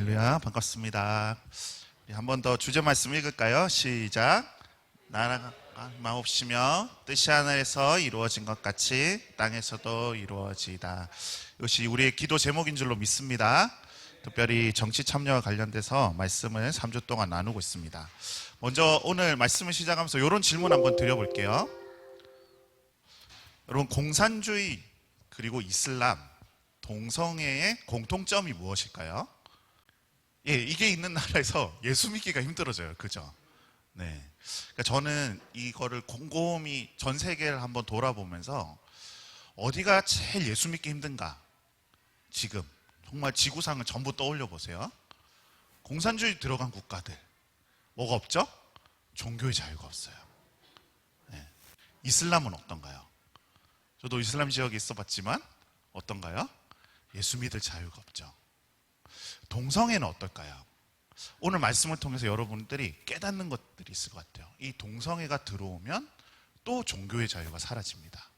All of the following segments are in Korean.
할렐루야, 반갑습니다. 한 번 더 주제 말씀 읽을까요? 시작. 나라가 마옵시며 뜻이 하늘에서 이루어진 것 같이 땅에서도 이루어지다. 이것이 우리의 기도 제목인 줄로 믿습니다. 특별히 정치 참여와 관련돼서 말씀을 3주 동안 나누고 있습니다. 먼저 오늘 말씀을 시작하면서 이런 질문 한번 드려볼게요. 여러분, 공산주의 그리고 이슬람, 동성애의 공통점이 무엇일까요? 예, 이게 있는 나라에서 예수 믿기가 힘들어져요. 그죠? 네. 그러니까 저는 이거를 곰곰이 전 세계를 한번 돌아보면서 어디가 제일 예수 믿기 힘든가? 지금 정말 지구상을 전부 떠올려 보세요. 공산주의 들어간 국가들 뭐가 없죠? 종교의 자유가 없어요. 네. 이슬람은 어떤가요? 저도 이슬람 지역에 있어 봤지만 어떤가요? 예수 믿을 자유가 없죠. 동성애는 어떨까요? 오늘 말씀을 통해서 여러분들이 깨닫는 것들이 있을 것 같아요. 이 동성애가 들어오면 또 종교의 자유가 사라집니다.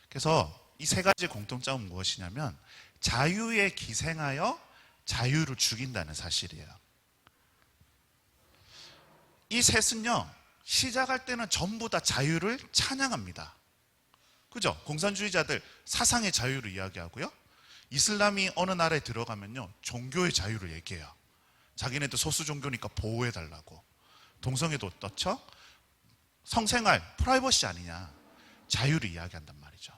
그래서 이 세 가지 공통점은 무엇이냐면 자유에 기생하여 자유를 죽인다는 사실이에요. 이 셋은요, 시작할 때는 전부 다 자유를 찬양합니다. 그죠? 공산주의자들 사상의 자유를 이야기하고요, 이슬람이 어느 나라에 들어가면요 종교의 자유를 얘기해요. 자기네도 소수 종교니까 보호해달라고. 동성애도 어떻죠? 성생활, 프라이버시 아니냐, 자유를 이야기한단 말이죠.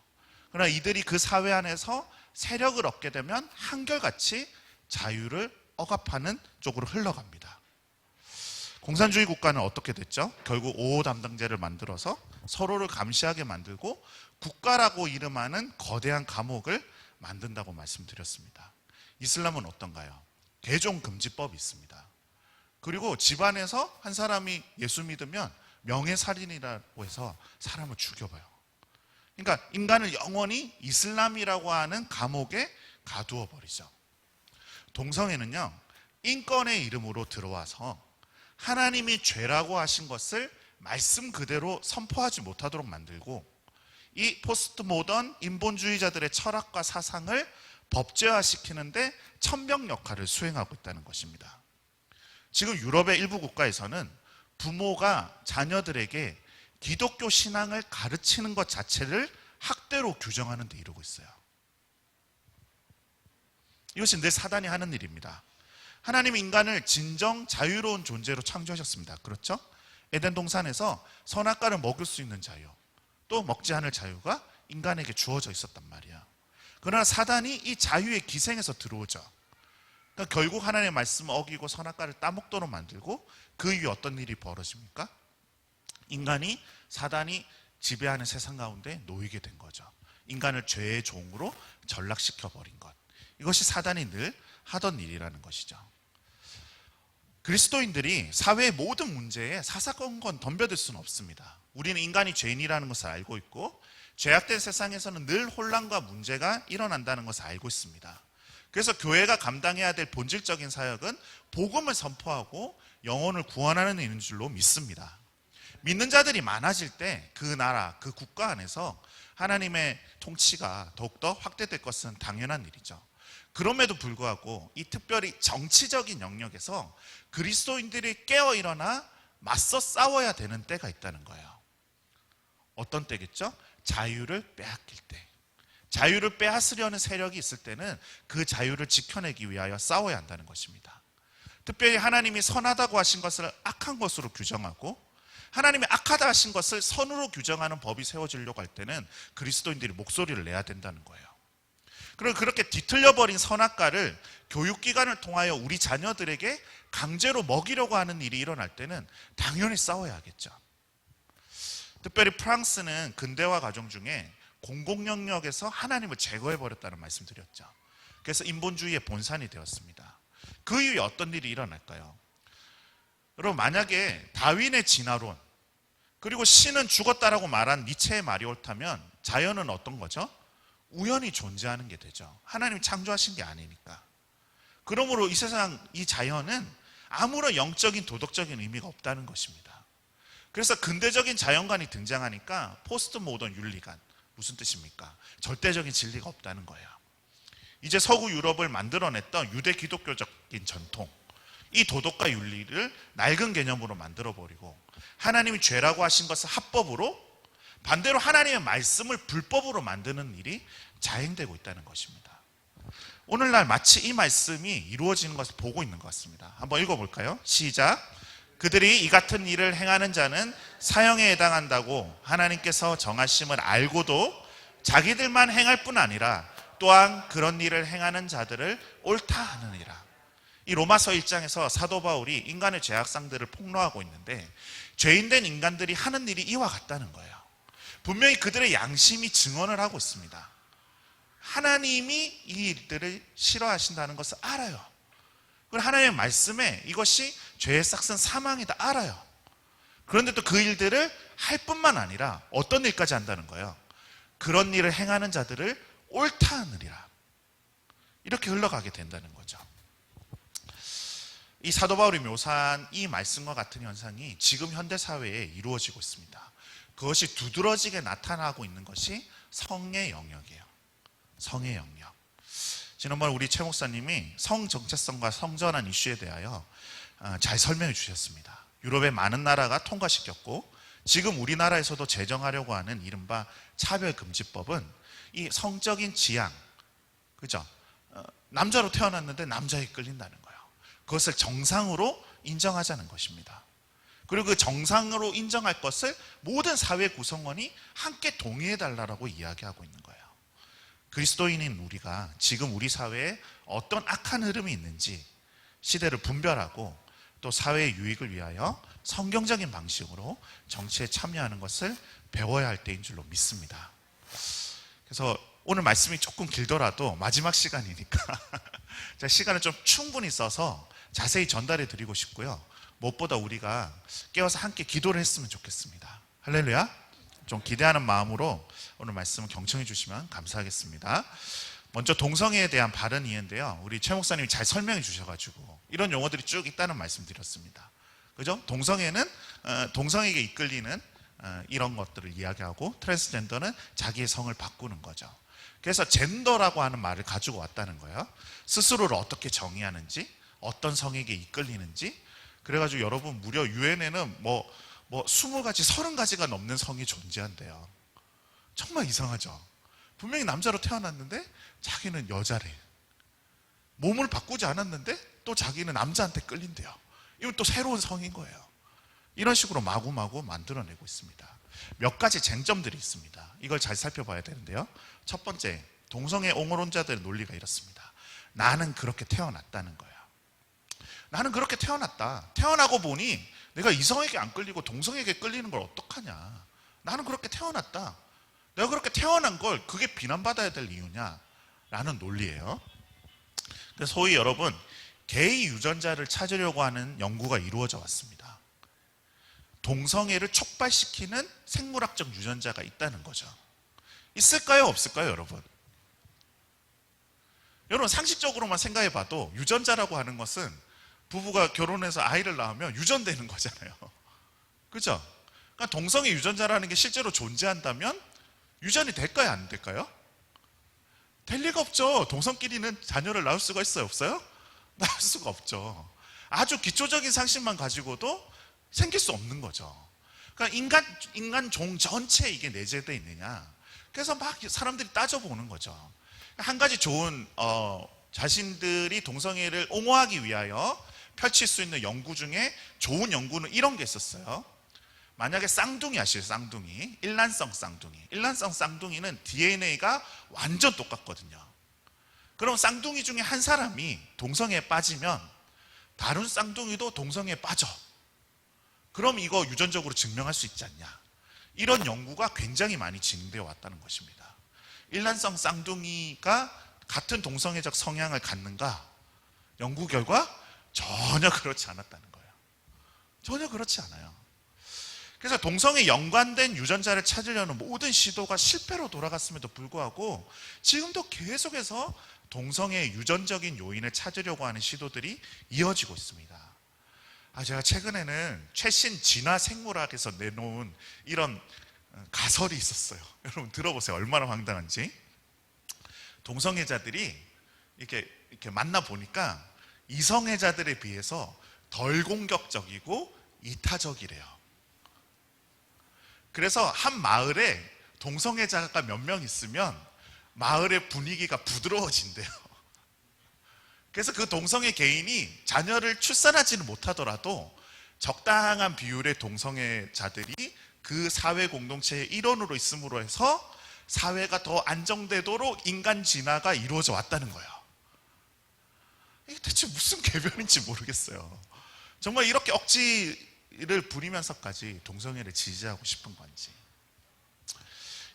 그러나 이들이 그 사회 안에서 세력을 얻게 되면 한결같이 자유를 억압하는 쪽으로 흘러갑니다. 공산주의 국가는 어떻게 됐죠? 결국 5호 담당제를 만들어서 서로를 감시하게 만들고 국가라고 이름하는 거대한 감옥을 만든다고 말씀드렸습니다. 이슬람은 어떤가요? 개종금지법이 있습니다. 그리고 집안에서 한 사람이 예수 믿으면 명예살인이라고 해서 사람을 죽여봐요. 그러니까 인간을 영원히 이슬람이라고 하는 감옥에 가두어 버리죠. 동성애는요, 인권의 이름으로 들어와서 하나님이 죄라고 하신 것을 말씀 그대로 선포하지 못하도록 만들고, 이 포스트 모던 인본주의자들의 철학과 사상을 법제화시키는데 천병 역할을 수행하고 있다는 것입니다. 지금 유럽의 일부 국가에서는 부모가 자녀들에게 기독교 신앙을 가르치는 것 자체를 학대로 규정하는 데 이르고 있어요. 이것이 늘 사단이 하는 일입니다. 하나님이 인간을 진정 자유로운 존재로 창조하셨습니다. 그렇죠? 에덴 동산에서 선악과를 먹을 수 있는 자유, 또 먹지 않을 자유가 인간에게 주어져 있었단 말이야. 그러나 사단이 이 자유에 기생해서 들어오죠. 그러니까 결국 하나님의 말씀을 어기고 선악과를 따먹도록 만들고, 그 이후에 어떤 일이 벌어집니까? 인간이 사단이 지배하는 세상 가운데 놓이게 된 거죠. 인간을 죄의 종으로 전락시켜버린 것. 이것이 사단이 늘 하던 일이라는 것이죠. 그리스도인들이 사회의 모든 문제에 사사건건 덤벼들 수는 없습니다. 우리는 인간이 죄인이라는 것을 알고 있고, 죄악된 세상에서는 늘 혼란과 문제가 일어난다는 것을 알고 있습니다. 그래서 교회가 감당해야 될 본질적인 사역은 복음을 선포하고 영혼을 구원하는 일인 줄로 믿습니다. 믿는 자들이 많아질 때 그 나라, 그 국가 안에서 하나님의 통치가 더욱더 확대될 것은 당연한 일이죠. 그럼에도 불구하고 이 특별히 정치적인 영역에서 그리스도인들이 깨어 일어나 맞서 싸워야 되는 때가 있다는 거예요. 어떤 때겠죠? 자유를 빼앗길 때. 자유를 빼앗으려는 세력이 있을 때는 그 자유를 지켜내기 위하여 싸워야 한다는 것입니다. 특별히 하나님이 선하다고 하신 것을 악한 것으로 규정하고, 하나님이 악하다 하신 것을 선으로 규정하는 법이 세워지려고 할 때는 그리스도인들이 목소리를 내야 된다는 거예요. 그리고 그렇게 뒤틀려버린 선악과를 교육기관을 통하여 우리 자녀들에게 강제로 먹이려고 하는 일이 일어날 때는 당연히 싸워야 하겠죠. 특별히 프랑스는 근대화 과정 중에 공공영역에서 하나님을 제거해버렸다는 말씀 드렸죠. 그래서 인본주의의 본산이 되었습니다. 그 이후에 어떤 일이 일어날까요? 여러분, 만약에 다윈의 진화론, 그리고 신은 죽었다라고 말한 니체의 말이 옳다면 자연은 어떤 거죠? 우연히 존재하는 게 되죠. 하나님이 창조하신 게 아니니까. 그러므로 이 세상, 이 자연은 아무런 영적인 도덕적인 의미가 없다는 것입니다. 그래서 근대적인 자연관이 등장하니까 포스트 모던 윤리관, 무슨 뜻입니까? 절대적인 진리가 없다는 거예요. 이제 서구 유럽을 만들어냈던 유대 기독교적 바뀐 전통, 이 도덕과 윤리를 낡은 개념으로 만들어버리고 하나님이 죄라고 하신 것을 합법으로, 반대로 하나님의 말씀을 불법으로 만드는 일이 자행되고 있다는 것입니다. 오늘날 마치 이 말씀이 이루어지는 것을 보고 있는 것 같습니다. 한번 읽어볼까요? 시작. 그들이 이 같은 일을 행하는 자는 사형에 해당한다고 하나님께서 정하심을 알고도 자기들만 행할 뿐 아니라 또한 그런 일을 행하는 자들을 옳다 하느니라. 이 로마서 1장에서 사도 바울이 인간의 죄악상들을 폭로하고 있는데, 죄인된 인간들이 하는 일이 이와 같다는 거예요. 분명히 그들의 양심이 증언을 하고 있습니다. 하나님이 이 일들을 싫어하신다는 것을 알아요. 그리고 하나님의 말씀에 이것이 죄의 싹슨 사망이다 알아요. 그런데 또 그 일들을 할 뿐만 아니라 어떤 일까지 한다는 거예요. 그런 일을 행하는 자들을 옳다 하느니라. 이렇게 흘러가게 된다는 거죠. 이 사도 바울이 묘사한 이 말씀과 같은 현상이 지금 현대사회에 이루어지고 있습니다. 그것이 두드러지게 나타나고 있는 것이 성의 영역이에요. 성의 영역. 지난번 우리 최 목사님이 성 정체성과 성전환 이슈에 대하여 잘 설명해 주셨습니다. 유럽의 많은 나라가 통과시켰고 지금 우리나라에서도 제정하려고 하는 이른바 차별금지법은 이 성적인 지향, 그죠? 남자로 태어났는데 남자에 끌린다는 거예요. 그것을 정상으로 인정하자는 것입니다. 그리고 그 정상으로 인정할 것을 모든 사회 구성원이 함께 동의해달라고 이야기하고 있는 거예요. 그리스도인인 우리가 지금 우리 사회에 어떤 악한 흐름이 있는지 시대를 분별하고 또 사회의 유익을 위하여 성경적인 방식으로 정치에 참여하는 것을 배워야 할 때인 줄로 믿습니다. 그래서 오늘 말씀이 조금 길더라도 마지막 시간이니까 제가 시간을 좀 충분히 써서 자세히 전달해 드리고 싶고요. 무엇보다 우리가 깨어서 함께 기도를 했으면 좋겠습니다. 할렐루야. 좀 기대하는 마음으로 오늘 말씀을 경청해 주시면 감사하겠습니다. 먼저 동성애에 대한 바른 이해인데요, 우리 최 목사님이 잘 설명해 주셔가지고 이런 용어들이 쭉 있다는 말씀 드렸습니다. 그죠? 동성애는 동성에게 이끌리는 이런 것들을 이야기하고, 트랜스젠더는 자기의 성을 바꾸는 거죠. 그래서 젠더라고 하는 말을 가지고 왔다는 거예요. 스스로를 어떻게 정의하는지, 어떤 성에게 이끌리는지. 그래가지고 여러분, 무려 유엔에는 뭐 20가지, 30가지가 넘는 성이 존재한대요. 정말 이상하죠? 분명히 남자로 태어났는데 자기는 여자래. 몸을 바꾸지 않았는데 또 자기는 남자한테 끌린대요. 이건 또 새로운 성인 거예요. 이런 식으로 마구마구 만들어내고 있습니다. 몇 가지 쟁점들이 있습니다. 이걸 잘 살펴봐야 되는데요. 첫 번째, 동성애 옹호론자들의 논리가 이렇습니다. 나는 그렇게 태어났다는 거예요. 나는 그렇게 태어났다. 태어나고 보니 내가 이성에게 안 끌리고 동성에게 끌리는 걸 어떡하냐. 나는 그렇게 태어났다. 내가 그렇게 태어난 걸 그게 비난받아야 될 이유냐 라는 논리예요. 그래서 소위 여러분, 게이 유전자를 찾으려고 하는 연구가 이루어져 왔습니다. 동성애를 촉발시키는 생물학적 유전자가 있다는 거죠. 있을까요? 없을까요? 여러분, 상식적으로만 생각해 봐도 유전자라고 하는 것은 부부가 결혼해서 아이를 낳으면 유전되는 거잖아요. 그죠? 그러니까 동성애 유전자라는 게 실제로 존재한다면 유전이 될까요? 안 될까요? 될 리가 없죠. 동성끼리는 자녀를 낳을 수가 있어요? 없어요? 낳을 수가 없죠. 아주 기초적인 상식만 가지고도 생길 수 없는 거죠. 그러니까 인간 종 전체에 이게 내재되어 있느냐. 그래서 막 사람들이 따져보는 거죠. 한 가지 좋은 자신들이 동성애를 옹호하기 위하여 펼칠 수 있는 연구 중에 좋은 연구는 이런 게 있었어요. 만약에 쌍둥이 아시죠? 쌍둥이, 일란성 쌍둥이. 일란성 쌍둥이는 DNA가 완전 똑같거든요. 그럼 쌍둥이 중에 한 사람이 동성애에 빠지면 다른 쌍둥이도 동성애에 빠져. 그럼 이거 유전적으로 증명할 수 있지 않냐. 이런 연구가 굉장히 많이 진행되어 왔다는 것입니다. 일란성 쌍둥이가 같은 동성애적 성향을 갖는가? 연구 결과 전혀 그렇지 않았다는 거예요. 전혀 그렇지 않아요. 그래서 동성에 연관된 유전자를 찾으려는 모든 시도가 실패로 돌아갔음에도 불구하고 지금도 계속해서 동성애의 유전적인 요인을 찾으려고 하는 시도들이 이어지고 있습니다. 제가 최근에는 최신 진화 생물학에서 내놓은 이런 가설이 있었어요. 여러분 들어보세요. 얼마나 황당한지. 동성애자들이 이렇게 만나 보니까 이성애자들에 비해서 덜 공격적이고 이타적이래요. 그래서 한 마을에 동성애자가 몇 명 있으면 마을의 분위기가 부드러워진대요. 그래서 그 동성애 개인이 자녀를 출산하지는 못하더라도 적당한 비율의 동성애자들이 그 사회 공동체의 일원으로 있음으로 해서 사회가 더 안정되도록 인간 진화가 이루어져 왔다는 거예요. 이게 대체 무슨 궤변인지 모르겠어요. 정말 이렇게 억지를 부리면서까지 동성애를 지지하고 싶은 건지.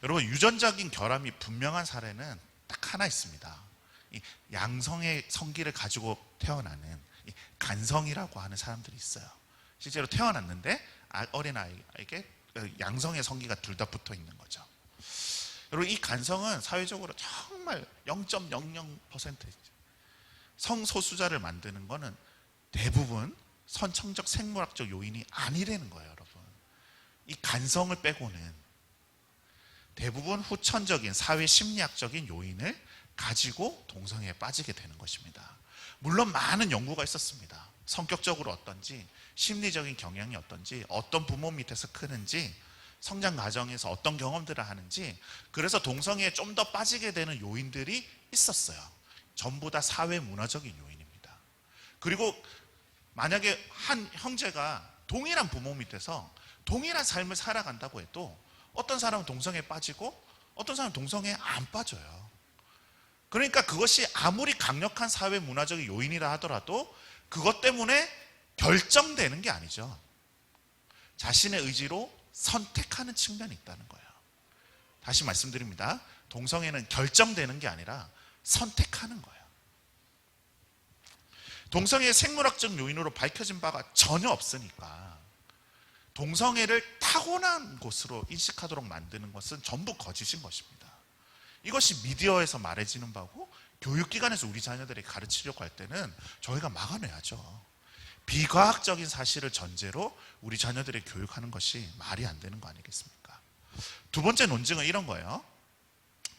여러분, 유전적인 결함이 분명한 사례는 딱 하나 있습니다. 이 양성의 성기를 가지고 태어나는 이 간성이라고 하는 사람들이 있어요. 실제로 태어났는데 어린아이에게 양성의 성기가 둘 다 붙어 있는 거죠. 여러분, 이 간성은 사회적으로 정말 0.00% 성소수자를 만드는 거는 대부분 선천적 생물학적 요인이 아니라는 거예요. 여러분, 이 간성을 빼고는 대부분 후천적인 사회 심리학적인 요인을 가지고 동성애에 빠지게 되는 것입니다. 물론 많은 연구가 있었습니다. 성격적으로 어떤지, 심리적인 경향이 어떤지, 어떤 부모 밑에서 크는지, 성장 과정에서 어떤 경험들을 하는지, 그래서 동성애에 좀 더 빠지게 되는 요인들이 있었어요. 전부 다 사회 문화적인 요인입니다. 그리고 만약에 한 형제가 동일한 부모 밑에서 동일한 삶을 살아간다고 해도 어떤 사람은 동성애에 빠지고 어떤 사람은 동성애에 안 빠져요. 그러니까 그것이 아무리 강력한 사회 문화적인 요인이라 하더라도 그것 때문에 결정되는 게 아니죠. 자신의 의지로 선택하는 측면이 있다는 거예요. 다시 말씀드립니다. 동성애는 결정되는 게 아니라 선택하는 거예요. 동성애의 생물학적 요인으로 밝혀진 바가 전혀 없으니까 동성애를 타고난 것으로 인식하도록 만드는 것은 전부 거짓인 것입니다. 이것이 미디어에서 말해지는 바고 교육기관에서 우리 자녀들에게 가르치려고 할 때는 저희가 막아내야죠. 비과학적인 사실을 전제로 우리 자녀들에게 교육하는 것이 말이 안 되는 거 아니겠습니까? 두 번째 논증은 이런 거예요.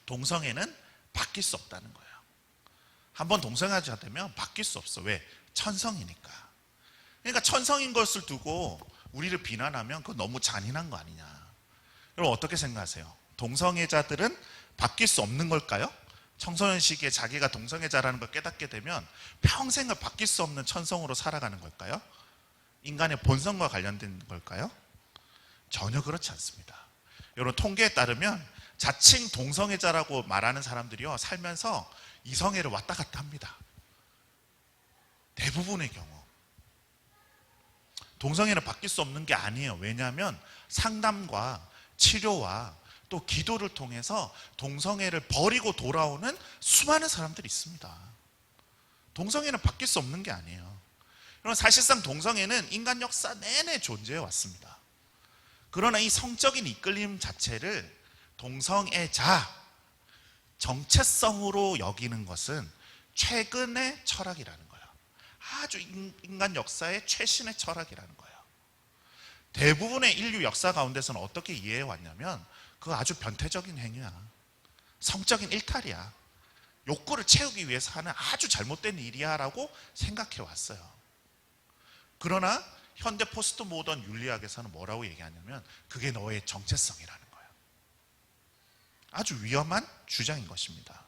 동성애는 바뀔 수 없다는 거예요. 한번 동성애자가 되면 바뀔 수 없어. 왜? 천성이니까. 그러니까 천성인 것을 두고 우리를 비난하면 그건 너무 잔인한 거 아니냐. 여러분, 어떻게 생각하세요? 동성애자들은 바뀔 수 없는 걸까요? 청소년 시기에 자기가 동성애자라는 걸 깨닫게 되면 평생을 바뀔 수 없는 천성으로 살아가는 걸까요? 인간의 본성과 관련된 걸까요? 전혀 그렇지 않습니다. 여러분, 통계에 따르면 자칭 동성애자라고 말하는 사람들이요, 살면서 이성애를 왔다 갔다 합니다. 대부분의 경우. 동성애는 바뀔 수 없는 게 아니에요. 왜냐하면 상담과 치료와 또 기도를 통해서 동성애를 버리고 돌아오는 수많은 사람들이 있습니다. 동성애는 바뀔 수 없는 게 아니에요. 그럼 사실상 동성애는 인간 역사 내내 존재해 왔습니다. 그러나 이 성적인 이끌림 자체를 동성애자, 정체성으로 여기는 것은 최근의 철학이라는 거예요. 아주 인간 역사의 최신의 철학이라는 거예요. 대부분의 인류 역사 가운데서는 어떻게 이해해 왔냐면 그거 아주 변태적인 행위야. 성적인 일탈이야. 욕구를 채우기 위해서 하는 아주 잘못된 일이야 라고 생각해 왔어요. 그러나 현대 포스트 모던 윤리학에서는 뭐라고 얘기하냐면 그게 너의 정체성이라는 거예요. 아주 위험한 주장인 것입니다.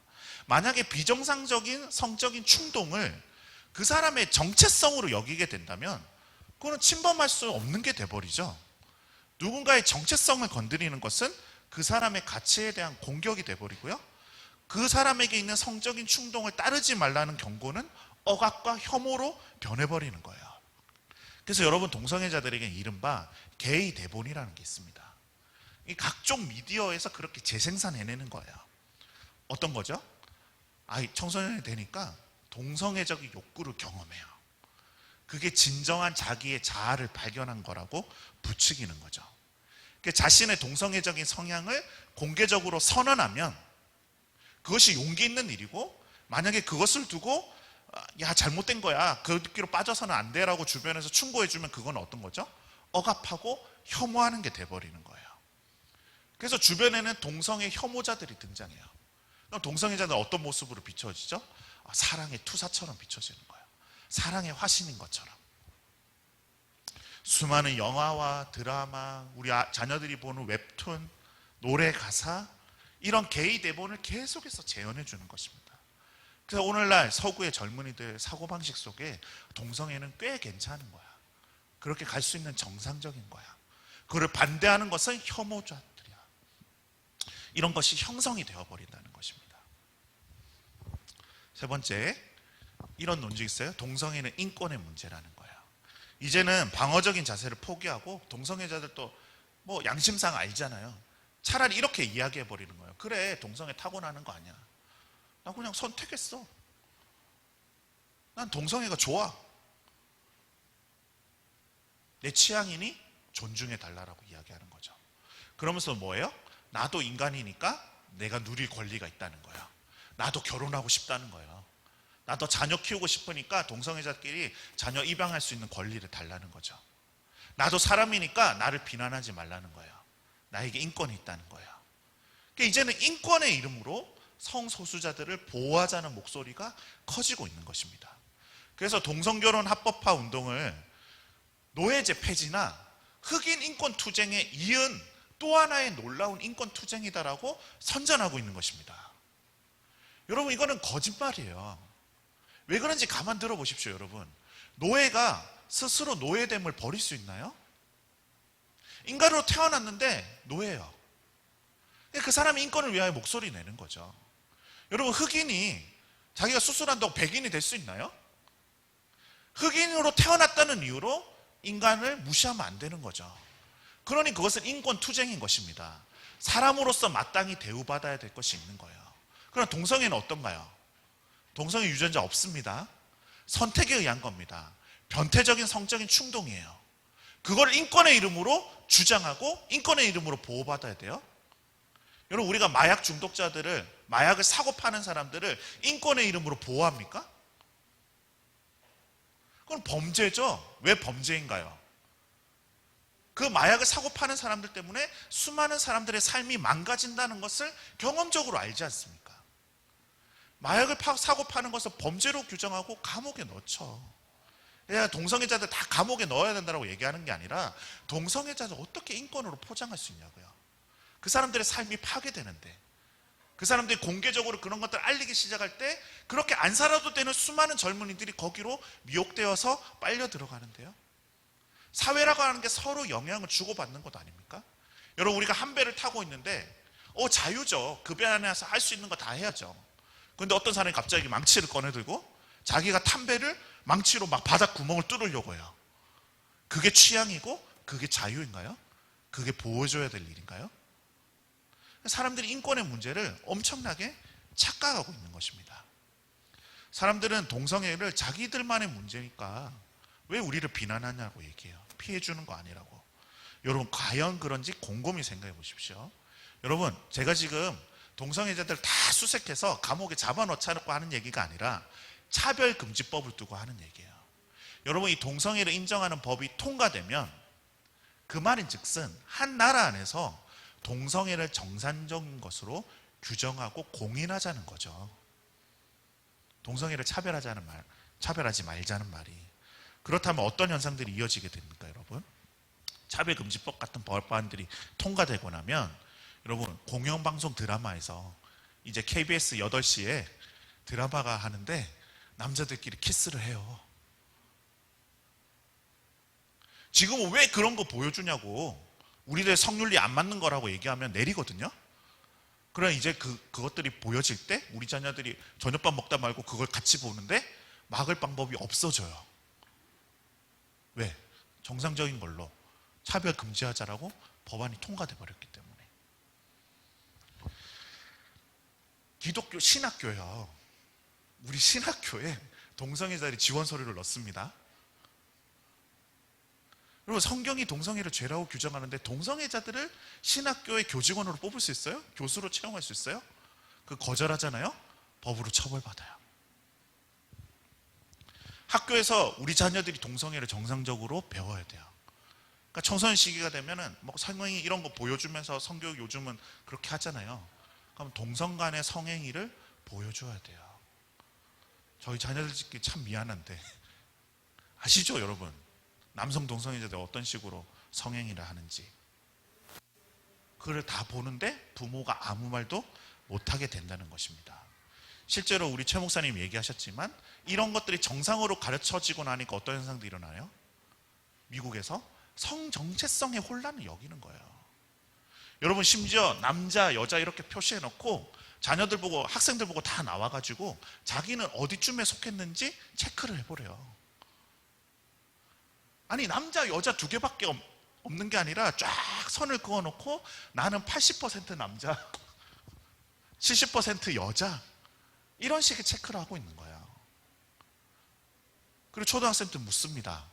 만약에 비정상적인 성적인 충동을 그 사람의 정체성으로 여기게 된다면 그거는 침범할 수 없는 게 돼버리죠. 누군가의 정체성을 건드리는 것은 그 사람의 가치에 대한 공격이 돼버리고요, 그 사람에게 있는 성적인 충동을 따르지 말라는 경고는 억압과 혐오로 변해버리는 거예요. 그래서 여러분, 동성애자들에게는 이른바 게이 대본이라는 게 있습니다. 이 각종 미디어에서 그렇게 재생산해내는 거예요. 어떤 거죠? 청소년이 되니까 동성애적인 욕구를 경험해요. 그게 진정한 자기의 자아를 발견한 거라고 부추기는 거죠. 자신의 동성애적인 성향을 공개적으로 선언하면 그것이 용기 있는 일이고, 만약에 그것을 두고 야, 잘못된 거야, 그 길로 빠져서는 안 돼 라고 주변에서 충고해주면 그건 어떤 거죠? 억압하고 혐오하는 게 돼버리는 거예요. 그래서 주변에는 동성애 혐오자들이 등장해요. 그럼 동성애자는 어떤 모습으로 비춰지죠? 사랑의 투사처럼 비춰지는 거예요. 사랑의 화신인 것처럼. 수많은 영화와 드라마, 우리 자녀들이 보는 웹툰, 노래 가사, 이런 게이 대본을 계속해서 재현해 주는 것입니다. 그래서 오늘날 서구의 젊은이들 사고방식 속에 동성애는 꽤 괜찮은 거야. 그렇게 갈 수 있는 정상적인 거야. 그걸 반대하는 것은 혐오자들이야. 이런 것이 형성이 되어버린다는 것입니다. 세 번째, 이런 논증이 있어요. 동성애는 인권의 문제라는 거예요. 이제는 방어적인 자세를 포기하고 동성애자들도 뭐 양심상 알잖아요. 차라리 이렇게 이야기해 버리는 거예요. 그래, 동성애 타고나는 거 아니야. 나 그냥 선택했어. 난 동성애가 좋아. 내 취향이니 존중해 달라라고 이야기하는 거죠. 그러면서 뭐예요? 나도 인간이니까 내가 누릴 권리가 있다는 거예요. 나도 결혼하고 싶다는 거예요. 나도 자녀 키우고 싶으니까 동성애자끼리 자녀 입양할 수 있는 권리를 달라는 거죠. 나도 사람이니까 나를 비난하지 말라는 거예요. 나에게 인권이 있다는 거예요. 그러니까 이제는 인권의 이름으로 성소수자들을 보호하자는 목소리가 커지고 있는 것입니다. 그래서 동성결혼 합법화 운동을 노예제 폐지나 흑인 인권 투쟁에 이은 또 하나의 놀라운 인권 투쟁이다라고 선전하고 있는 것입니다. 여러분, 이거는 거짓말이에요. 왜 그런지 가만 들어보십시오. 여러분, 노예가 스스로 노예됨을 버릴 수 있나요? 인간으로 태어났는데 노예예요. 그 사람이 인권을 위하여 목소리 내는 거죠. 여러분, 흑인이 자기가 수술한다고 백인이 될 수 있나요? 흑인으로 태어났다는 이유로 인간을 무시하면 안 되는 거죠. 그러니 그것은 인권 투쟁인 것입니다. 사람으로서 마땅히 대우받아야 될 것이 있는 거예요. 그럼 동성애는 어떤가요? 동성애 유전자 없습니다. 선택에 의한 겁니다. 변태적인 성적인 충동이에요. 그걸 인권의 이름으로 주장하고 인권의 이름으로 보호받아야 돼요. 여러분, 우리가 마약 중독자들을, 마약을 사고 파는 사람들을 인권의 이름으로 보호합니까? 그건 범죄죠. 왜 범죄인가요? 그 마약을 사고 파는 사람들 때문에 수많은 사람들의 삶이 망가진다는 것을 경험적으로 알지 않습니까? 마약을 사고 파는 것을 범죄로 규정하고 감옥에 넣죠. 동성애자들 다 감옥에 넣어야 된다고 얘기하는 게 아니라 동성애자들 어떻게 인권으로 포장할 수 있냐고요. 그 사람들의 삶이 파괴되는데, 그 사람들이 공개적으로 그런 것들을 알리기 시작할 때 그렇게 안 살아도 되는 수많은 젊은이들이 거기로 미혹되어서 빨려 들어가는데요. 사회라고 하는 게 서로 영향을 주고받는 것 아닙니까? 여러분, 우리가 한 배를 타고 있는데 자유죠. 그 배 안에서 할 수 있는 거 다 해야죠. 그런데 어떤 사람이 갑자기 망치를 꺼내들고 자기가 탄 배를 망치로 막 바닥 구멍을 뚫으려고 해요. 그게 취향이고 그게 자유인가요? 그게 보호해줘야 될 일인가요? 사람들이 인권의 문제를 엄청나게 착각하고 있는 것입니다. 사람들은 동성애를 자기들만의 문제니까 왜 우리를 비난하냐고 얘기해요. 피해주는 거 아니라고. 여러분, 과연 그런지 곰곰이 생각해 보십시오. 여러분, 제가 지금 동성애자들 다 수색해서 감옥에 잡아넣자고 하는 얘기가 아니라 차별금지법을 두고 하는 얘기예요. 여러분, 이 동성애를 인정하는 법이 통과되면 그 말인즉슨 한 나라 안에서 동성애를 정상적인 것으로 규정하고 공인하자는 거죠. 동성애를 차별하지 말자는 말이. 그렇다면 어떤 현상들이 이어지게 됩니까, 여러분? 차별금지법 같은 법안들이 통과되고 나면 여러분, 공영방송 드라마에서 이제 KBS 8시에 드라마가 하는데 남자들끼리 키스를 해요. 지금은 왜 그런 거 보여주냐고, 우리들 성윤리 안 맞는 거라고 얘기하면 내리거든요. 그럼 이제 그것들이 보여질 때 우리 자녀들이 저녁밥 먹다 말고 그걸 같이 보는데 막을 방법이 없어져요. 왜? 정상적인 걸로 차별 금지하자라고 법안이 통과돼 버렸기 때문에. 기독교 신학교요. 우리 신학교에 동성애자들이 지원서류를 넣습니다. 여러분, 성경이 동성애를 죄라고 규정하는데 동성애자들을 신학교의 교직원으로 뽑을 수 있어요? 교수로 채용할 수 있어요? 그 거절하잖아요? 법으로 처벌받아요. 학교에서 우리 자녀들이 동성애를 정상적으로 배워야 돼요. 그러니까 청소년 시기가 되면은 뭐 성행위 이런 거 보여주면서 성교육 요즘은 그렇게 하잖아요. 그럼 동성 간의 성행위를 보여줘야 돼요. 저희 자녀들끼리 참 미안한데 아시죠, 여러분? 남성 동성애자들 어떤 식으로 성행위를 하는지. 그걸 다 보는데 부모가 아무 말도 못하게 된다는 것입니다. 실제로 우리 최 목사님 얘기하셨지만 이런 것들이 정상으로 가르쳐지고 나니까 어떤 현상도 일어나요? 미국에서 성 정체성의 혼란을 여기는 거예요. 여러분, 심지어 남자 여자 이렇게 표시해 놓고 자녀들 보고 학생들 보고 다 나와가지고 자기는 어디쯤에 속했는지 체크를 해보래요. 아니, 남자 여자 두 개밖에 없는 게 아니라 쫙 선을 그어놓고 나는 80% 남자 70% 여자, 이런 식의 체크를 하고 있는 거예요. 그리고 초등학생 때 묻습니다.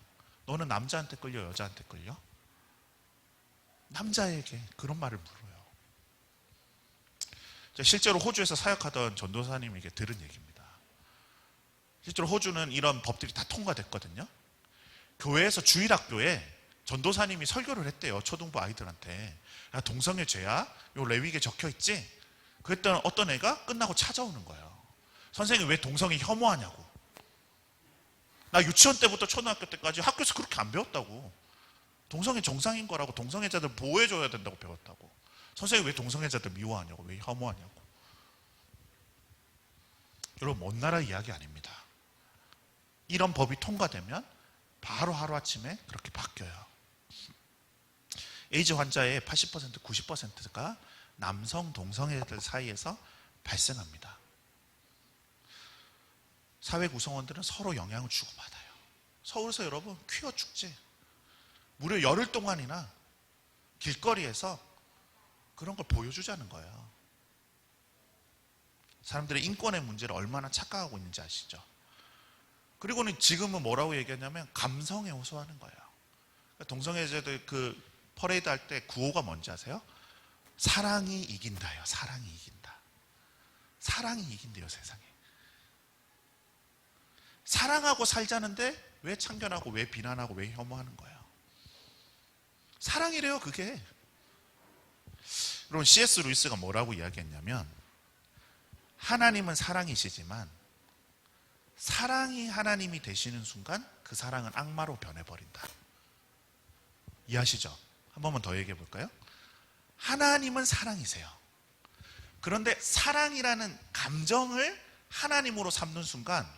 너는 남자한테 끌려 여자한테 끌려? 남자에게 그런 말을 물어요. 실제로 호주에서 사역하던 전도사님에게 들은 얘기입니다. 실제로 호주는 이런 법들이 다 통과됐거든요. 교회에서 주일학교에 전도사님이 설교를 했대요. 초등부 아이들한테. 야, 동성애 죄야? 요 레위기에 적혀있지? 그랬더니 어떤 애가 끝나고 찾아오는 거예요. 선생님, 왜 동성애 혐오하냐고. 나 유치원 때부터 초등학교 때까지 학교에서 그렇게 안 배웠다고. 동성애 정상인 거라고, 동성애자들 보호해줘야 된다고 배웠다고. 선생님, 왜 동성애자들 미워하냐고, 왜 혐오하냐고. 여러분, 먼 나라 이야기 아닙니다. 이런 법이 통과되면 바로 하루아침에 그렇게 바뀌어요. 에이즈 환자의 80%, 90%가 남성 동성애자들 사이에서 발생합니다. 사회 구성원들은 서로 영향을 주고받아요. 서울에서 여러분, 퀴어 축제 무려 열흘 동안이나 길거리에서 그런 걸 보여주자는 거예요. 사람들의 인권의 문제를 얼마나 착각하고 있는지 아시죠? 그리고는 지금은 뭐라고 얘기하냐면 감성에 호소하는 거예요. 동성애자들 그 퍼레이드 할 때 구호가 뭔지 아세요? 사랑이 이긴다요. 사랑이 이긴다. 사랑이 이긴대요, 세상에. 사랑하고 살자는데 왜 참견하고 왜 비난하고 왜 혐오하는 거예요? 사랑이래요, 그게. 여러분, C.S. 루이스가 뭐라고 이야기했냐면, 하나님은 사랑이시지만 사랑이 하나님이 되시는 순간 그 사랑은 악마로 변해버린다. 이해하시죠? 한 번만 더 얘기해 볼까요? 하나님은 사랑이세요. 그런데 사랑이라는 감정을 하나님으로 삼는 순간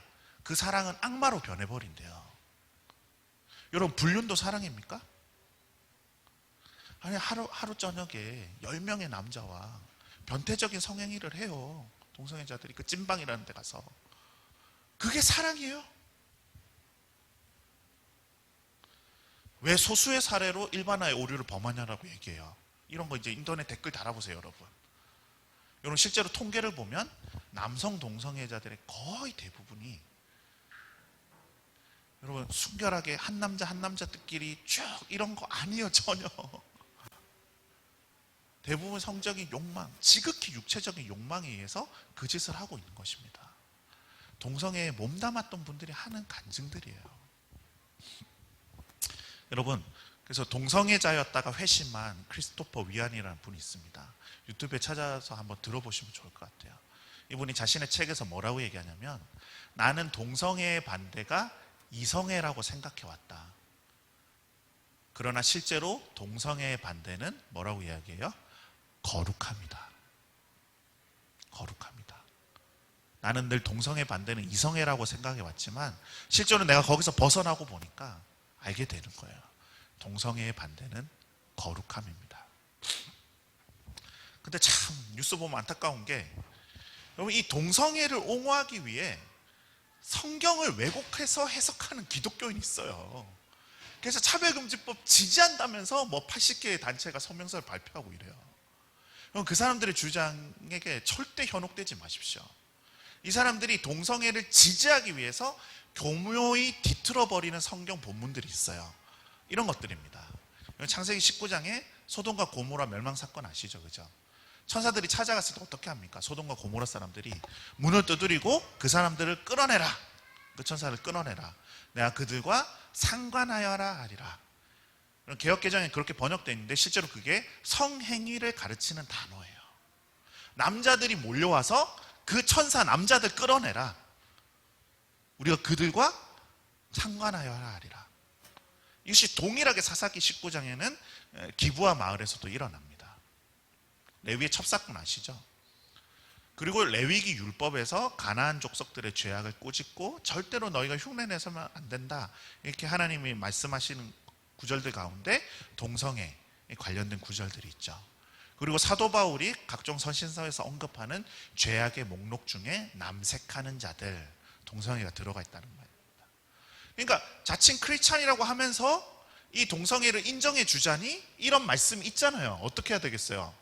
그 사랑은 악마로 변해버린대요. 여러분, 불륜도 사랑입니까? 아니, 하루 저녁에 10명의 남자와 변태적인 성행위를 해요. 동성애자들이 그 찐방이라는 데 가서. 그게 사랑이에요? 왜 소수의 사례로 일반화의 오류를 범하냐라고 얘기해요. 이런 거 이제 인터넷 댓글 달아보세요, 여러분. 여러분, 실제로 통계를 보면 남성 동성애자들의 거의 대부분이, 여러분, 순결하게 한 남자들끼리 쭉 이런 거 아니에요, 전혀. 대부분 성적인 욕망, 지극히 육체적인 욕망에 의해서 그 짓을 하고 있는 것입니다. 동성애에 몸담았던 분들이 하는 간증들이에요. 여러분, 그래서 동성애자였다가 회심한 크리스토퍼 위안이라는 분이 있습니다. 유튜브에 찾아서 한번 들어보시면 좋을 것 같아요. 이분이 자신의 책에서 뭐라고 얘기하냐면, 나는 동성애의 반대가 이성애라고 생각해왔다. 그러나 실제로 동성애의 반대는 뭐라고 이야기해요? 거룩합니다. 거룩합니다. 나는 늘 동성애 반대는 이성애라고 생각해왔지만 실제로 내가 거기서 벗어나고 보니까 알게 되는 거예요. 동성애의 반대는 거룩함입니다. 근데 참 뉴스 보면 안타까운 게, 여러분, 이 동성애를 옹호하기 위해 성경을 왜곡해서 해석하는 기독교인이 있어요. 그래서 차별금지법 지지한다면서 뭐 80개의 단체가 성명서를 발표하고 이래요. 그럼 그 사람들의 주장에게 절대 현혹되지 마십시오. 이 사람들이 동성애를 지지하기 위해서 교묘히 뒤틀어버리는 성경 본문들이 있어요. 이런 것들입니다. 창세기 19장에 소돔과 고모라 멸망사건 아시죠? 그죠? 천사들이 찾아갔을 때 어떻게 합니까? 소돔과 고모라 사람들이 문을 두드리고 그 사람들을 끌어내라. 그 천사를 끌어내라. 내가 그들과 상관하여라 하리라. 개역개정에 그렇게 번역되어 있는데 실제로 그게 성행위를 가르치는 단어예요. 남자들이 몰려와서 그 천사 남자들 끌어내라. 우리가 그들과 상관하여 하리라. 이것이 동일하게 사사기 19장에는 기브아 마을에서도 일어납니다. 레위의 첩사꾼 아시죠? 그리고 레위기 율법에서 가나안 족속들의 죄악을 꾸짖고 절대로 너희가 흉내내서는 안 된다, 이렇게 하나님이 말씀하시는 구절들 가운데 동성애 관련된 구절들이 있죠. 그리고 사도 바울이 각종 서신서에서 언급하는 죄악의 목록 중에 남색하는 자들, 동성애가 들어가 있다는 말입니다. 그러니까 자칭 크리스찬이라고 하면서 이 동성애를 인정해 주자니 이런 말씀이 있잖아요. 어떻게 해야 되겠어요?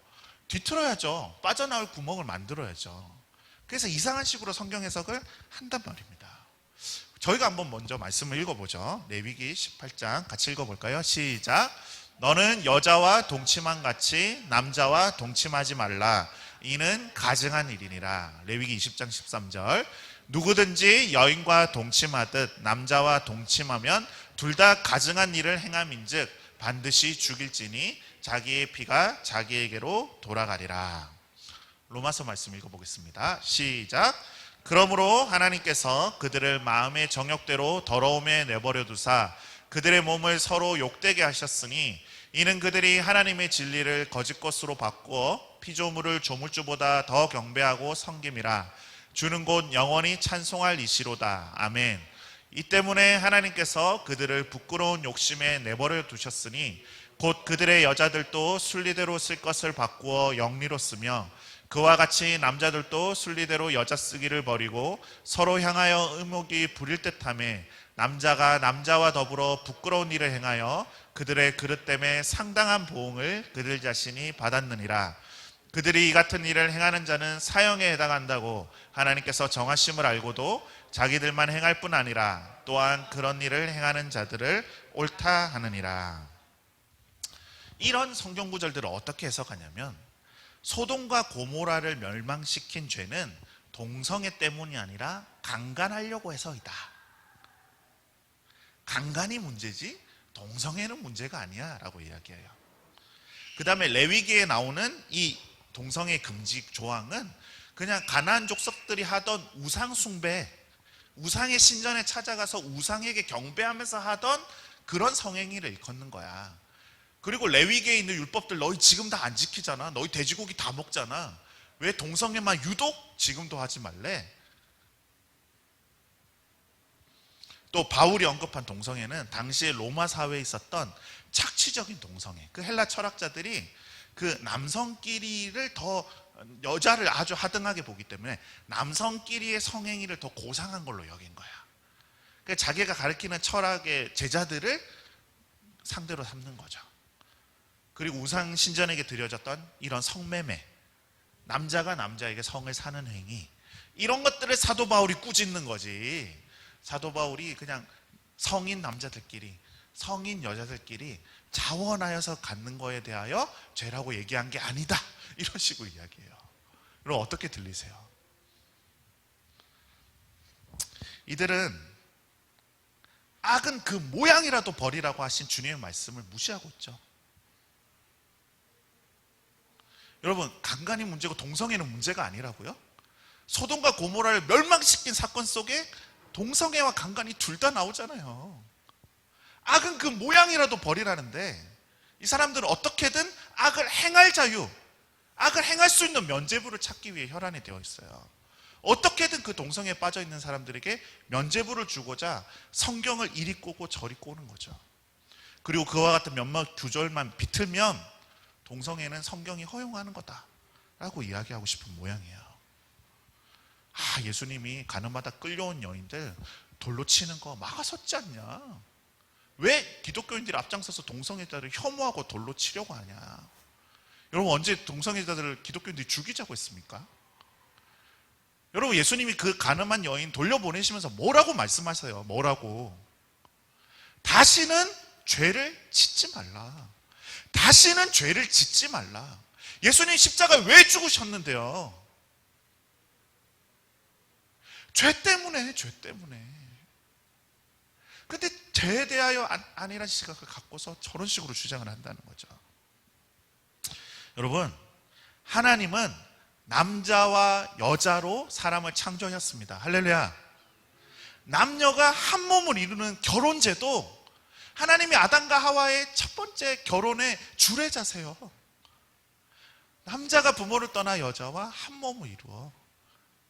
뒤틀어야죠. 빠져나올 구멍을 만들어야죠. 그래서 이상한 식으로 성경 해석을 한단 말입니다. 저희가 한번 먼저 말씀을 읽어보죠. 레위기 18장 같이 읽어볼까요? 시작. 너는 여자와 동침한 같이 남자와 동침하지 말라. 이는 가증한 일이니라. 레위기 20장 13절. 누구든지 여인과 동침하듯 남자와 동침하면 둘 다 가증한 일을 행함인즉 반드시 죽일지니 자기의 피가 자기에게로 돌아가리라. 로마서 말씀 읽어보겠습니다. 시작. 그러므로 하나님께서 그들을 마음의 정욕대로 더러움에 내버려 두사 그들의 몸을 서로 욕되게 하셨으니 이는 그들이 하나님의 진리를 거짓 것으로 바꾸어 피조물을 조물주보다 더 경배하고 섬김이라. 주는 곧 영원히 찬송할 이시로다. 아멘. 이 때문에 하나님께서 그들을 부끄러운 욕심에 내버려 두셨으니 곧 그들의 여자들도 순리대로 쓸 것을 바꾸어 영리로 쓰며 그와 같이 남자들도 순리대로 여자 쓰기를 버리고 서로 향하여 의목이 부릴 듯하며 남자가 남자와 더불어 부끄러운 일을 행하여 그들의 그릇 때문에 상당한 보응을 그들 자신이 받았느니라. 그들이 이 같은 일을 행하는 자는 사형에 해당한다고 하나님께서 정하심을 알고도 자기들만 행할 뿐 아니라 또한 그런 일을 행하는 자들을 옳다 하느니라. 이런 성경 구절들을 어떻게 해석하냐면 소돔과 고모라를 멸망시킨 죄는 동성애 때문이 아니라 강간하려고 해서이다. 강간이 문제지 동성애는 문제가 아니야 라고 이야기해요. 그 다음에 레위기에 나오는 이 동성애 금지 조항은 그냥 가나안 족속들이 하던 우상 숭배, 우상의 신전에 찾아가서 우상에게 경배하면서 하던 그런 성행위를 일컫는 거야. 그리고 레위기에 있는 율법들 너희 지금 다 안 지키잖아. 너희 돼지고기 다 먹잖아. 왜 동성애만 유독 지금도 하지 말래? 또 바울이 언급한 동성애는 당시에 로마 사회에 있었던 착취적인 동성애. 그 헬라 철학자들이 그 남성끼리를 더 여자를 아주 하등하게 보기 때문에 남성끼리의 성행위를 더 고상한 걸로 여긴 거야. 그러니까 자기가 가르치는 철학의 제자들을 상대로 삼는 거죠. 그리고 우상 신전에게 드려졌던 이런 성매매, 남자가 남자에게 성을 사는 행위, 이런 것들을 사도 바울이 꾸짖는 거지. 사도 바울이 그냥 성인 남자들끼리, 성인 여자들끼리 자원하여서 갖는 거에 대하여 죄라고 얘기한 게 아니다, 이런 식으로 이야기해요. 그럼 어떻게 들리세요? 이들은 악은 그 모양이라도 버리라고 하신 주님의 말씀을 무시하고 있죠. 여러분, 강간이 문제고 동성애는 문제가 아니라고요? 소돔과 고모라를 멸망시킨 사건 속에 동성애와 강간이 둘 다 나오잖아요. 악은 그 모양이라도 버리라는데 이 사람들은 어떻게든 악을 행할 자유, 악을 행할 수 있는 면죄부를 찾기 위해 혈안이 되어 있어요. 어떻게든 그 동성애에 빠져 있는 사람들에게 면죄부를 주고자 성경을 이리 꼬고 저리 꼬는 거죠. 그리고 그와 같은 몇몇 구절만 비틀면 동성애는 성경이 허용하는 거다라고 이야기하고 싶은 모양이에요. 예수님이 가늠하다 끌려온 여인들 돌로 치는 거 막아섰지 않냐? 왜 기독교인들이 앞장서서 동성애자를 혐오하고 돌로 치려고 하냐? 여러분, 언제 동성애자들을 기독교인들이 죽이자고 했습니까? 여러분, 예수님이 그 가늠한 여인 돌려보내시면서 뭐라고 말씀하세요? 뭐라고? 다시는 죄를 짓지 말라. 다시는 죄를 짓지 말라. 예수님 십자가에 왜 죽으셨는데요? 죄 때문에, 죄 때문에. 근데 죄에 대하여 아니란 시각을 갖고서 저런 식으로 주장을 한다는 거죠. 여러분, 하나님은 남자와 여자로 사람을 창조하셨습니다. 할렐루야. 남녀가 한 몸을 이루는 결혼제도 하나님이 아담과 하와의 첫 번째 결혼의 주례자세요. 남자가 부모를 떠나 여자와 한 몸을 이루어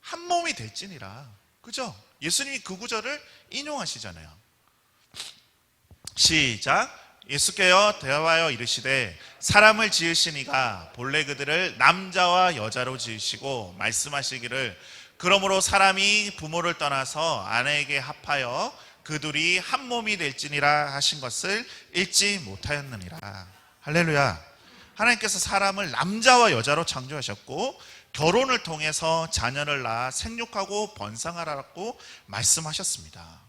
한 몸이 될지니라. 그죠? 예수님이 그 구절을 인용하시잖아요. 시작. 예수께서 대하여 이르시되 사람을 지으신 이가 본래 그들을 남자와 여자로 지으시고 말씀하시기를 그러므로 사람이 부모를 떠나서 아내에게 합하여 그 둘이 한 몸이 될지니라 하신 것을 읽지 못하였느니라. 할렐루야. 하나님께서 사람을 남자와 여자로 창조하셨고 결혼을 통해서 자녀를 낳아 생육하고 번성하라고 말씀하셨습니다.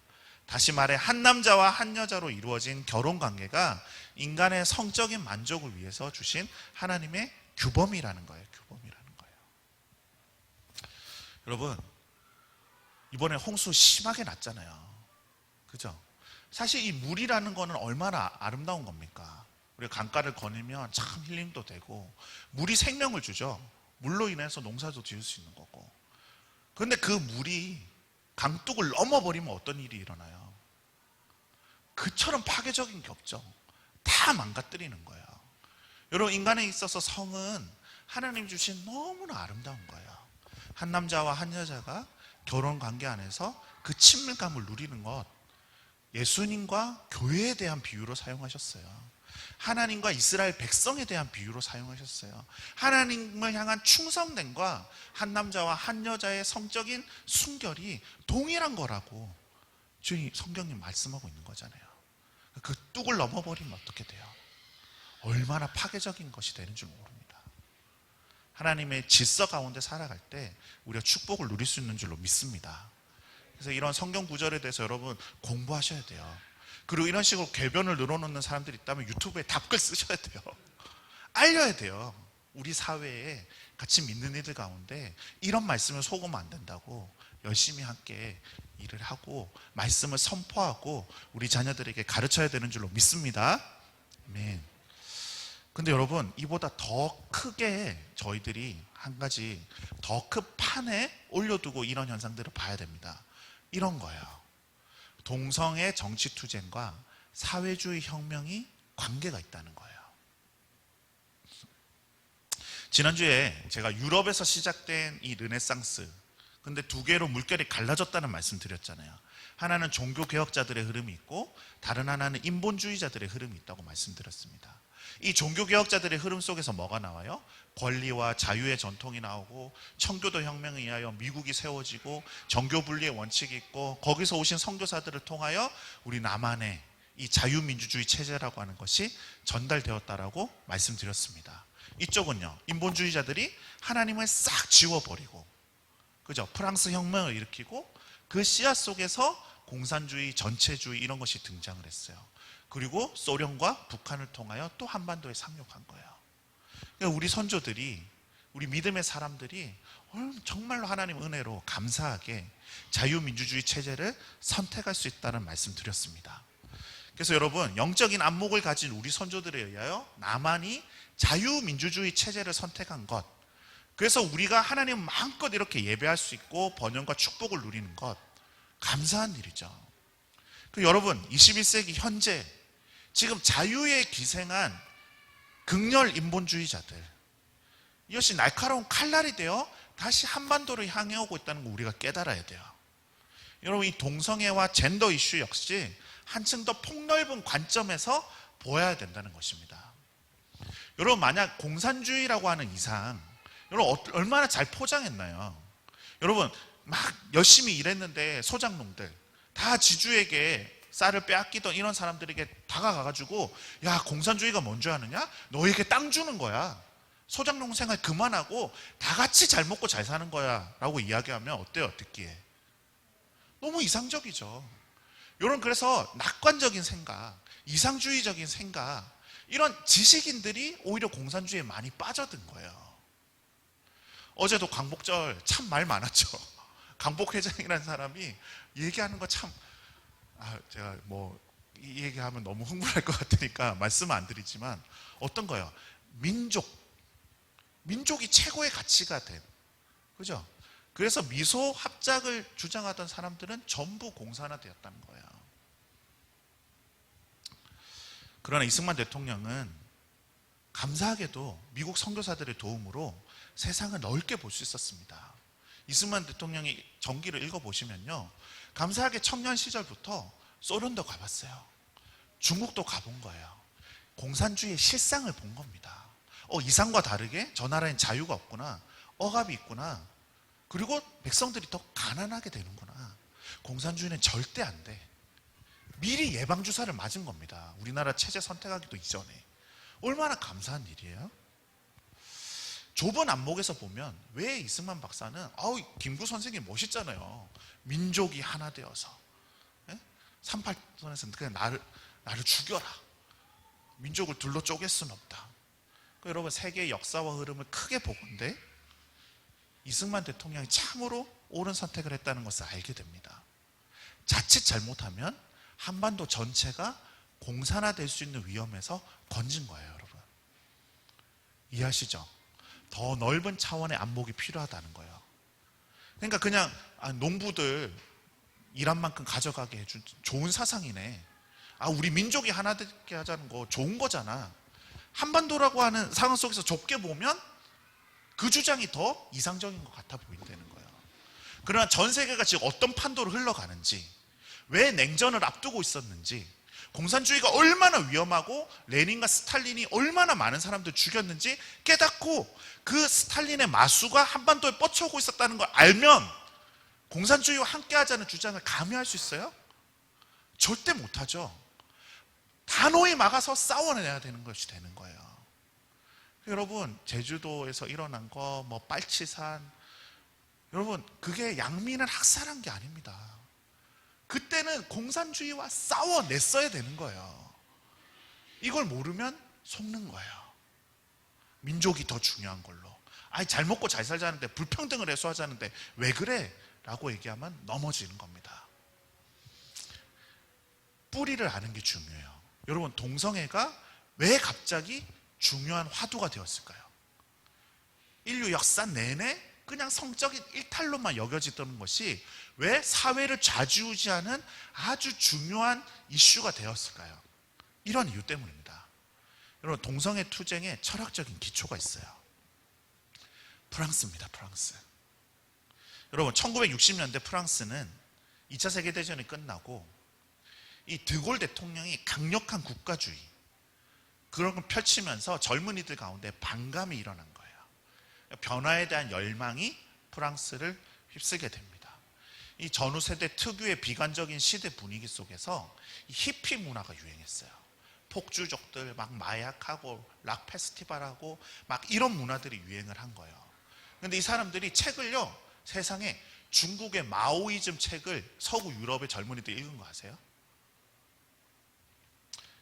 다시 말해 한 남자와 한 여자로 이루어진 결혼관계가 인간의 성적인 만족을 위해서 주신 하나님의 규범이라는 거예요. 규범이라는 거예요. 여러분, 이번에 홍수 심하게 났잖아요. 그죠? 사실 이 물이라는 거는 얼마나 아름다운 겁니까? 우리가 강가를 거니면 참 힐링도 되고 물이 생명을 주죠. 물로 인해서 농사도 지을 수 있는 거고. 그런데 그 물이 강둑을 넘어버리면 어떤 일이 일어나요? 그처럼 파괴적인 게 없죠. 다 망가뜨리는 거예요. 여러분, 인간에 있어서 성은 하나님 주신 너무나 아름다운 거예요. 한 남자와 한 여자가 결혼 관계 안에서 그 친밀감을 누리는 것, 예수님과 교회에 대한 비유로 사용하셨어요. 하나님과 이스라엘 백성에 대한 비유로 사용하셨어요. 하나님을 향한 충성됨과 한 남자와 한 여자의 성적인 순결이 동일한 거라고 주님 성경님 말씀하고 있는 거잖아요. 그 뚝을 넘어버리면 어떻게 돼요? 얼마나 파괴적인 것이 되는 줄 모릅니다. 하나님의 질서 가운데 살아갈 때 우리가 축복을 누릴 수 있는 줄로 믿습니다. 그래서 이런 성경 구절에 대해서 여러분 공부하셔야 돼요. 그리고 이런 식으로 궤변을 늘어놓는 사람들이 있다면 유튜브에 답글 쓰셔야 돼요. 알려야 돼요. 우리 사회에 같이 믿는 이들 가운데 이런 말씀을 속으면 안 된다고 열심히 함께 일을 하고 말씀을 선포하고 우리 자녀들에게 가르쳐야 되는 줄로 믿습니다. 아멘. 근데 여러분, 이보다 더 크게 저희들이 한 가지 더 큰 판에 올려두고 이런 현상들을 봐야 됩니다. 이런 거예요. 동성애 정치 투쟁과 사회주의 혁명이 관계가 있다는 거예요. 지난주에 제가 유럽에서 시작된 이 르네상스, 근데 두 개로 물결이 갈라졌다는 말씀 드렸잖아요. 하나는 종교개혁자들의 흐름이 있고 다른 하나는 인본주의자들의 흐름이 있다고 말씀드렸습니다. 이 종교개혁자들의 흐름 속에서 뭐가 나와요? 권리와 자유의 전통이 나오고 청교도 혁명에 의하여 미국이 세워지고 정교분리의 원칙이 있고 거기서 오신 선교사들을 통하여 우리 남한의 이 자유민주주의 체제라고 하는 것이 전달되었다라고 말씀드렸습니다. 이쪽은요, 인본주의자들이 하나님을 싹 지워버리고, 그죠? 프랑스 혁명을 일으키고 그 씨앗 속에서 공산주의, 전체주의 이런 것이 등장을 했어요. 그리고 소련과 북한을 통하여 또 한반도에 상륙한 거예요. 그러니까 우리 선조들이, 우리 믿음의 사람들이 정말로 하나님 은혜로 감사하게 자유민주주의 체제를 선택할 수 있다는 말씀 드렸습니다. 그래서 여러분, 영적인 안목을 가진 우리 선조들에 의하여 남한이 자유민주주의 체제를 선택한 것, 그래서 우리가 하나님 마음껏 이렇게 예배할 수 있고 번영과 축복을 누리는 것, 감사한 일이죠. 여러분, 21세기 현재 지금 자유에 기생한 극렬 인본주의자들, 이것이 날카로운 칼날이 되어 다시 한반도를 향해 오고 있다는 거 우리가 깨달아야 돼요. 여러분, 이 동성애와 젠더 이슈 역시 한층 더 폭넓은 관점에서 보아야 된다는 것입니다. 여러분, 만약 공산주의라고 하는 이상, 여러분 얼마나 잘 포장했나요? 여러분, 막 열심히 일했는데 소작농들 다 지주에게 쌀을 빼앗기던 이런 사람들에게 다가가가지고, 야, 공산주의가 뭔지 아느냐? 너에게 땅 주는 거야. 소작농 생활 그만하고 다 같이 잘 먹고 잘 사는 거야 라고 이야기하면 어때요? 듣기에 너무 이상적이죠. 여러분, 그래서 낙관적인 생각, 이상주의적인 생각, 이런 지식인들이 오히려 공산주의에 많이 빠져든 거예요. 어제도 광복절 참 말 많았죠. 강복회장이라는 사람이 얘기하는 거 참, 제가 뭐 이 얘기하면 너무 흥분할 것 같으니까 말씀 안 드리지만, 어떤 거예요? 민족이 최고의 가치가 된, 그죠? 그래서 미소 합작을 주장하던 사람들은 전부 공산화되었다는 거예요. 그러나 이승만 대통령은 감사하게도 미국 선교사들의 도움으로 세상을 넓게 볼 수 있었습니다. 이승만 대통령이 전기를 읽어보시면요, 감사하게 청년 시절부터 소련도 가봤어요. 중국도 가본 거예요. 공산주의의 실상을 본 겁니다. 이상과 다르게 저 나라엔 자유가 없구나, 억압이 있구나, 그리고 백성들이 더 가난하게 되는구나. 공산주의는 절대 안 돼. 미리 예방주사를 맞은 겁니다. 우리나라 체제 선택하기도 이전에. 얼마나 감사한 일이에요. 좁은 안목에서 보면 왜 이승만 박사는 김구 선생님 멋있잖아요. 민족이 하나 되어서 38선에서 그냥 나를 죽여라. 민족을 둘로 쪼갤 수는 없다. 여러분, 세계의 역사와 흐름을 크게 보건대 이승만 대통령이 참으로 옳은 선택을 했다는 것을 알게 됩니다. 자칫 잘못하면 한반도 전체가 공산화될 수 있는 위험에서 건진 거예요, 여러분. 이해하시죠? 더 넓은 차원의 안목이 필요하다는 거예요. 그러니까 그냥 농부들 일한 만큼 가져가게 해준 좋은 사상이네. 우리 민족이 하나 되게 하자는 거 좋은 거잖아. 한반도라고 하는 상황 속에서 좁게 보면 그 주장이 더 이상적인 것 같아 보인다는 거예요. 그러나 전 세계가 지금 어떤 판도로 흘러가는지, 왜 냉전을 앞두고 있었는지, 공산주의가 얼마나 위험하고 레닌과 스탈린이 얼마나 많은 사람들 죽였는지 깨닫고 그 스탈린의 마수가 한반도에 뻗쳐오고 있었다는 걸 알면 공산주의와 함께하자는 주장을 감히할 수 있어요? 절대 못하죠. 단호히 막아서 싸워내야 되는 것이 되는 거예요. 여러분, 제주도에서 일어난 거, 빨치산, 여러분, 그게 양민을 학살한 게 아닙니다. 그때는 공산주의와 싸워냈어야 되는 거예요. 이걸 모르면 속는 거예요. 민족이 더 중요한 걸로. 잘 먹고 잘 살자는데, 불평등을 해소하자는데 왜 그래? 라고 얘기하면 넘어지는 겁니다. 뿌리를 아는 게 중요해요. 여러분, 동성애가 왜 갑자기 중요한 화두가 되었을까요? 인류 역사 내내 그냥 성적인 일탈로만 여겨지던 것이 왜 사회를 좌지우지하는 아주 중요한 이슈가 되었을까요? 이런 이유 때문입니다. 여러분, 동성애 투쟁에 철학적인 기초가 있어요. 프랑스입니다. 프랑스. 여러분, 1960년대 프랑스는 2차 세계대전이 끝나고 이 드골 대통령이 강력한 국가주의, 그런 걸 펼치면서 젊은이들 가운데 반감이 일어난 거예요. 변화에 대한 열망이 프랑스를 휩쓰게 됩니다. 이 전후 세대 특유의 비관적인 시대 분위기 속에서 이 히피 문화가 유행했어요. 폭주족들 막 마약하고 락 페스티벌하고 막 이런 문화들이 유행을 한 거예요. 그런데 이 사람들이 책을요, 세상에 중국의 마오이즘 책을 서구 유럽의 젊은이들이 읽은 거 아세요?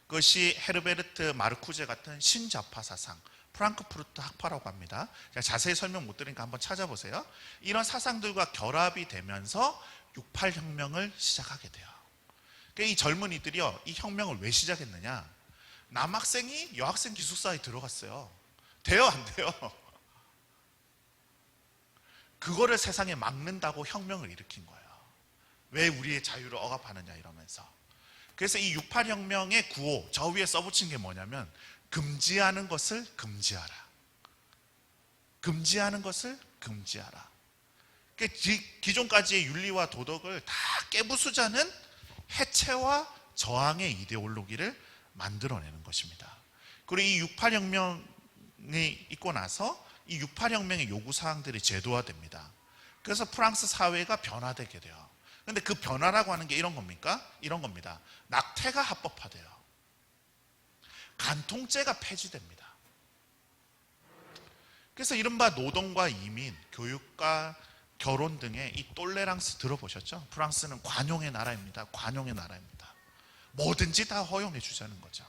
그것이 헤르베르트 마르쿠제 같은 신좌파 사상, 프랑크푸르트 학파라고 합니다. 제가 자세히 설명 못 드리니까 한번 찾아보세요. 이런 사상들과 결합이 되면서 68혁명을 시작하게 돼요. 그러니까 이 젊은이들이요, 이 혁명을 왜 시작했느냐? 남학생이 여학생 기숙사에 들어갔어요. 돼요, 안 돼요? 그거를 세상에 막는다고 혁명을 일으킨 거예요. 왜 우리의 자유를 억압하느냐 이러면서. 그래서 이 68혁명의 구호, 저 위에 써붙인 게 뭐냐면, 금지하는 것을 금지하라. 금지하는 것을 금지하라. 기존까지의 윤리와 도덕을 다 깨부수자는 해체와 저항의 이데올로기를 만들어내는 것입니다. 그리고 이 68혁명이 있고 나서 이 68혁명의 요구사항들이 제도화됩니다. 그래서 프랑스 사회가 변화되게 돼요. 그런데 그 변화라고 하는 게 이런 겁니까? 이런 겁니다. 낙태가 합법화돼요. 간통죄가 폐지됩니다. 그래서 이른바 노동과 이민, 교육과 결혼 등의 이 똘레랑스 들어보셨죠? 프랑스는 관용의 나라입니다. 관용의 나라입니다. 뭐든지 다 허용해 주자는 거죠.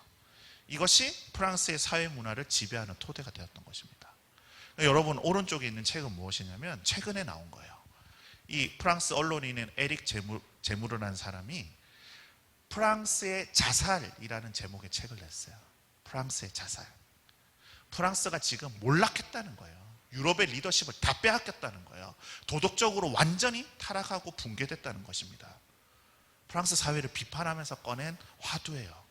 이것이 프랑스의 사회 문화를 지배하는 토대가 되었던 것입니다. 여러분, 오른쪽에 있는 책은 무엇이냐면 최근에 나온 거예요. 이 프랑스 언론인인 에릭 제무르라는 사람이 프랑스의 자살이라는 제목의 책을 냈어요. 프랑스의 자살. 프랑스가 지금 몰락했다는 거예요. 유럽의 리더십을 다 빼앗겼다는 거예요. 도덕적으로 완전히 타락하고 붕괴됐다는 것입니다. 프랑스 사회를 비판하면서 꺼낸 화두예요.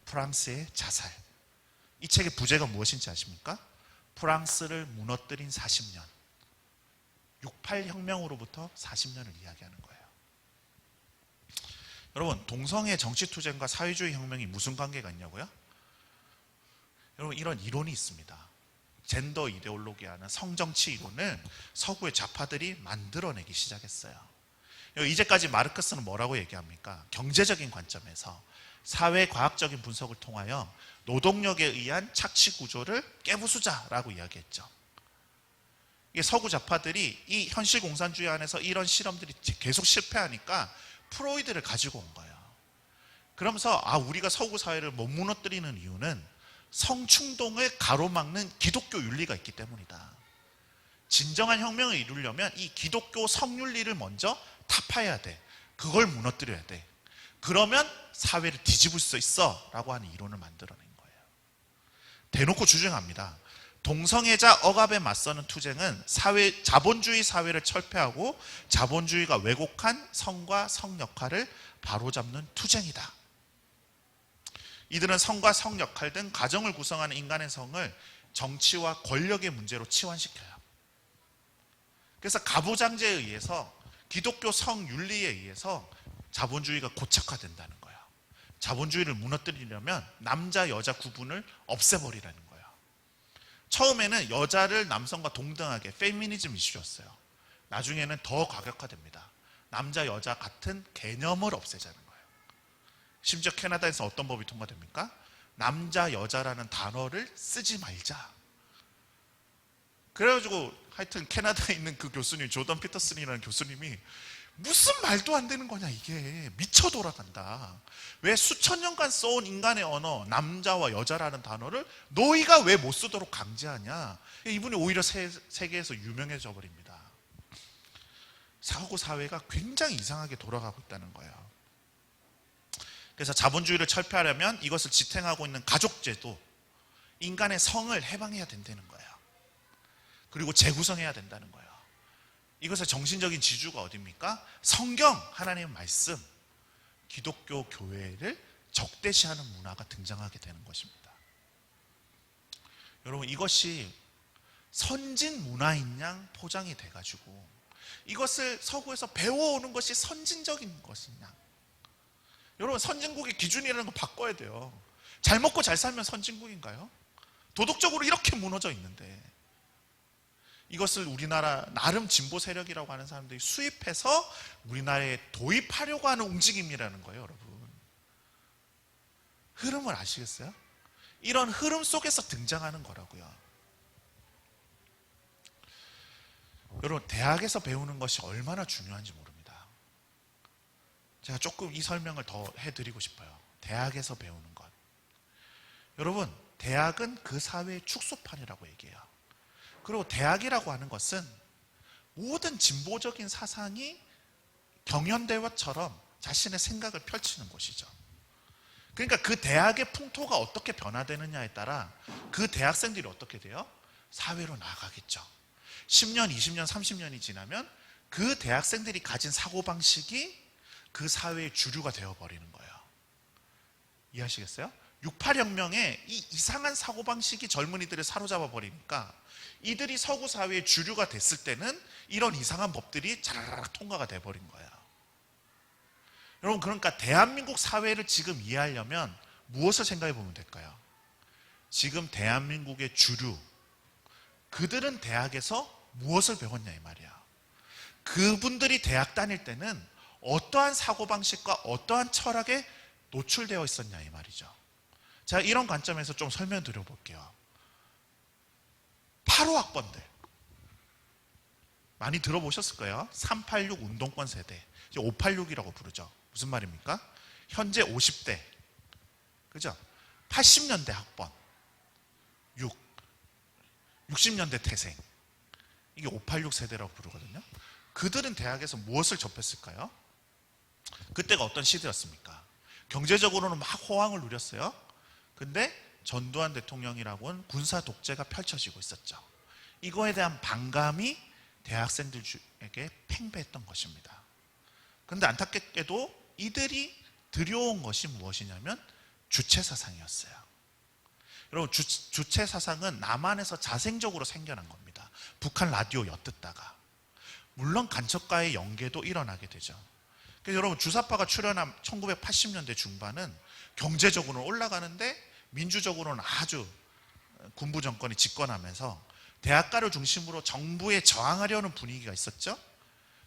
프랑스의 자살. 이 책의 부제가 무엇인지 아십니까? 프랑스를 무너뜨린 40년. 68혁명으로부터 40년을 이야기하는 거예요. 여러분, 동성애 정치투쟁과 사회주의 혁명이 무슨 관계가 있냐고요? 여러분, 이런 이론이 있습니다. 젠더 이데올로기라는 성정치 이론을 서구의 좌파들이 만들어내기 시작했어요. 이제까지 마르크스는 뭐라고 얘기합니까? 경제적인 관점에서 사회과학적인 분석을 통하여 노동력에 의한 착취 구조를 깨부수자라고 이야기했죠. 이게 서구 좌파들이 이 현실 공산주의 안에서 이런 실험들이 계속 실패하니까 프로이드를 가지고 온 거예요. 그러면서 우리가 서구 사회를 못 무너뜨리는 이유는 성충동을 가로막는 기독교 윤리가 있기 때문이다. 진정한 혁명을 이루려면 이 기독교 성윤리를 먼저 타파해야 돼. 그걸 무너뜨려야 돼. 그러면 사회를 뒤집을 수 있어 라고 하는 이론을 만들어낸 거예요. 대놓고 주장합니다. 동성애자 억압에 맞서는 투쟁은 자본주의 사회를 철폐하고 자본주의가 왜곡한 성과 성 역할을 바로잡는 투쟁이다. 이들은 성과 성 역할 등 가정을 구성하는 인간의 성을 정치와 권력의 문제로 치환시켜요. 그래서 가부장제에 의해서 기독교 성윤리에 의해서 자본주의가 고착화된다는 거예요. 자본주의를 무너뜨리려면 남자 여자 구분을 없애버리라는 거예요. 처음에는 여자를 남성과 동등하게 페미니즘 이슈였어요. 나중에는 더 과격화됩니다. 남자 여자 같은 개념을 없애자는 거예요. 심지어 캐나다에서 어떤 법이 통과됩니까? 남자 여자라는 단어를 쓰지 말자. 그래가지고 하여튼 캐나다에 있는 그 교수님, 조던 피터슨이라는 교수님이 무슨 말도 안 되는 거냐, 이게 미쳐 돌아간다. 왜 수천 년간 써온 인간의 언어 남자와 여자라는 단어를 너희가 왜 못 쓰도록 강제하냐. 이분이 오히려 세계에서 유명해져 버립니다. 서구 사회가 굉장히 이상하게 돌아가고 있다는 거예요. 그래서 자본주의를 철폐하려면 이것을 지탱하고 있는 가족제도, 인간의 성을 해방해야 된다는 거예요. 그리고 재구성해야 된다는 거예요. 이것의 정신적인 지주가 어디입니까? 성경, 하나님의 말씀, 기독교 교회를 적대시하는 문화가 등장하게 되는 것입니다. 여러분, 이것이 선진 문화인 양 포장이 돼가지고 이것을 서구에서 배워오는 것이 선진적인 것이냐. 여러분, 선진국의 기준이라는 거 바꿔야 돼요. 잘 먹고 잘 살면 선진국인가요? 도덕적으로 이렇게 무너져 있는데 이것을 우리나라 나름 진보 세력이라고 하는 사람들이 수입해서 우리나라에 도입하려고 하는 움직임이라는 거예요. 여러분, 흐름을 아시겠어요? 이런 흐름 속에서 등장하는 거라고요. 여러분, 대학에서 배우는 것이 얼마나 중요한지 모릅니다. 제가 조금 이 설명을 더 해드리고 싶어요. 대학에서 배우는 것. 여러분, 대학은 그 사회의 축소판이라고 얘기해요. 그리고 대학이라고 하는 것은 모든 진보적인 사상이 경연대회처럼 자신의 생각을 펼치는 곳이죠. 그러니까 그 대학의 풍토가 어떻게 변화되느냐에 따라 그 대학생들이 어떻게 돼요? 사회로 나가겠죠. 10년, 20년, 30년이 지나면 그 대학생들이 가진 사고방식이 그 사회의 주류가 되어버리는 거예요. 이해하시겠어요? 68혁명에 이 이상한 사고방식이 젊은이들을 사로잡아 버리니까 이들이 서구 사회의 주류가 됐을 때는 이런 이상한 법들이 자라락 통과가 돼버린 거예요. 여러분, 그러니까 대한민국 사회를 지금 이해하려면 무엇을 생각해 보면 될까요? 지금 대한민국의 주류, 그들은 대학에서 무엇을 배웠냐 이 말이야. 그분들이 대학 다닐 때는 어떠한 사고방식과 어떠한 철학에 노출되어 있었냐 이 말이죠. 제가 이런 관점에서 좀 설명드려 볼게요. 85학번들 많이 들어보셨을 거예요. 386 운동권 세대, 586이라고 부르죠. 무슨 말입니까? 현재 50대, 그죠? 80년대 학번, 60년대 태생, 이게 586 세대라고 부르거든요. 그들은 대학에서 무엇을 접했을까요? 그때가 어떤 시대였습니까? 경제적으로는 막 호황을 누렸어요. 근데 전두환 대통령이라고는 군사 독재가 펼쳐지고 있었죠. 이거에 대한 반감이 대학생들에게 팽배했던 것입니다. 그런데 안타깝게도 이들이 들여온 것이 무엇이냐면 주체사상이었어요. 여러분, 주체사상은 남한에서 자생적으로 생겨난 겁니다. 북한 라디오 엿듣다가. 물론 간첩과의 연계도 일어나게 되죠. 그래서 여러분, 주사파가 출현한 1980년대 중반은 경제적으로는 올라가는데 민주적으로는 아주 군부 정권이 집권하면서 대학가를 중심으로 정부에 저항하려는 분위기가 있었죠.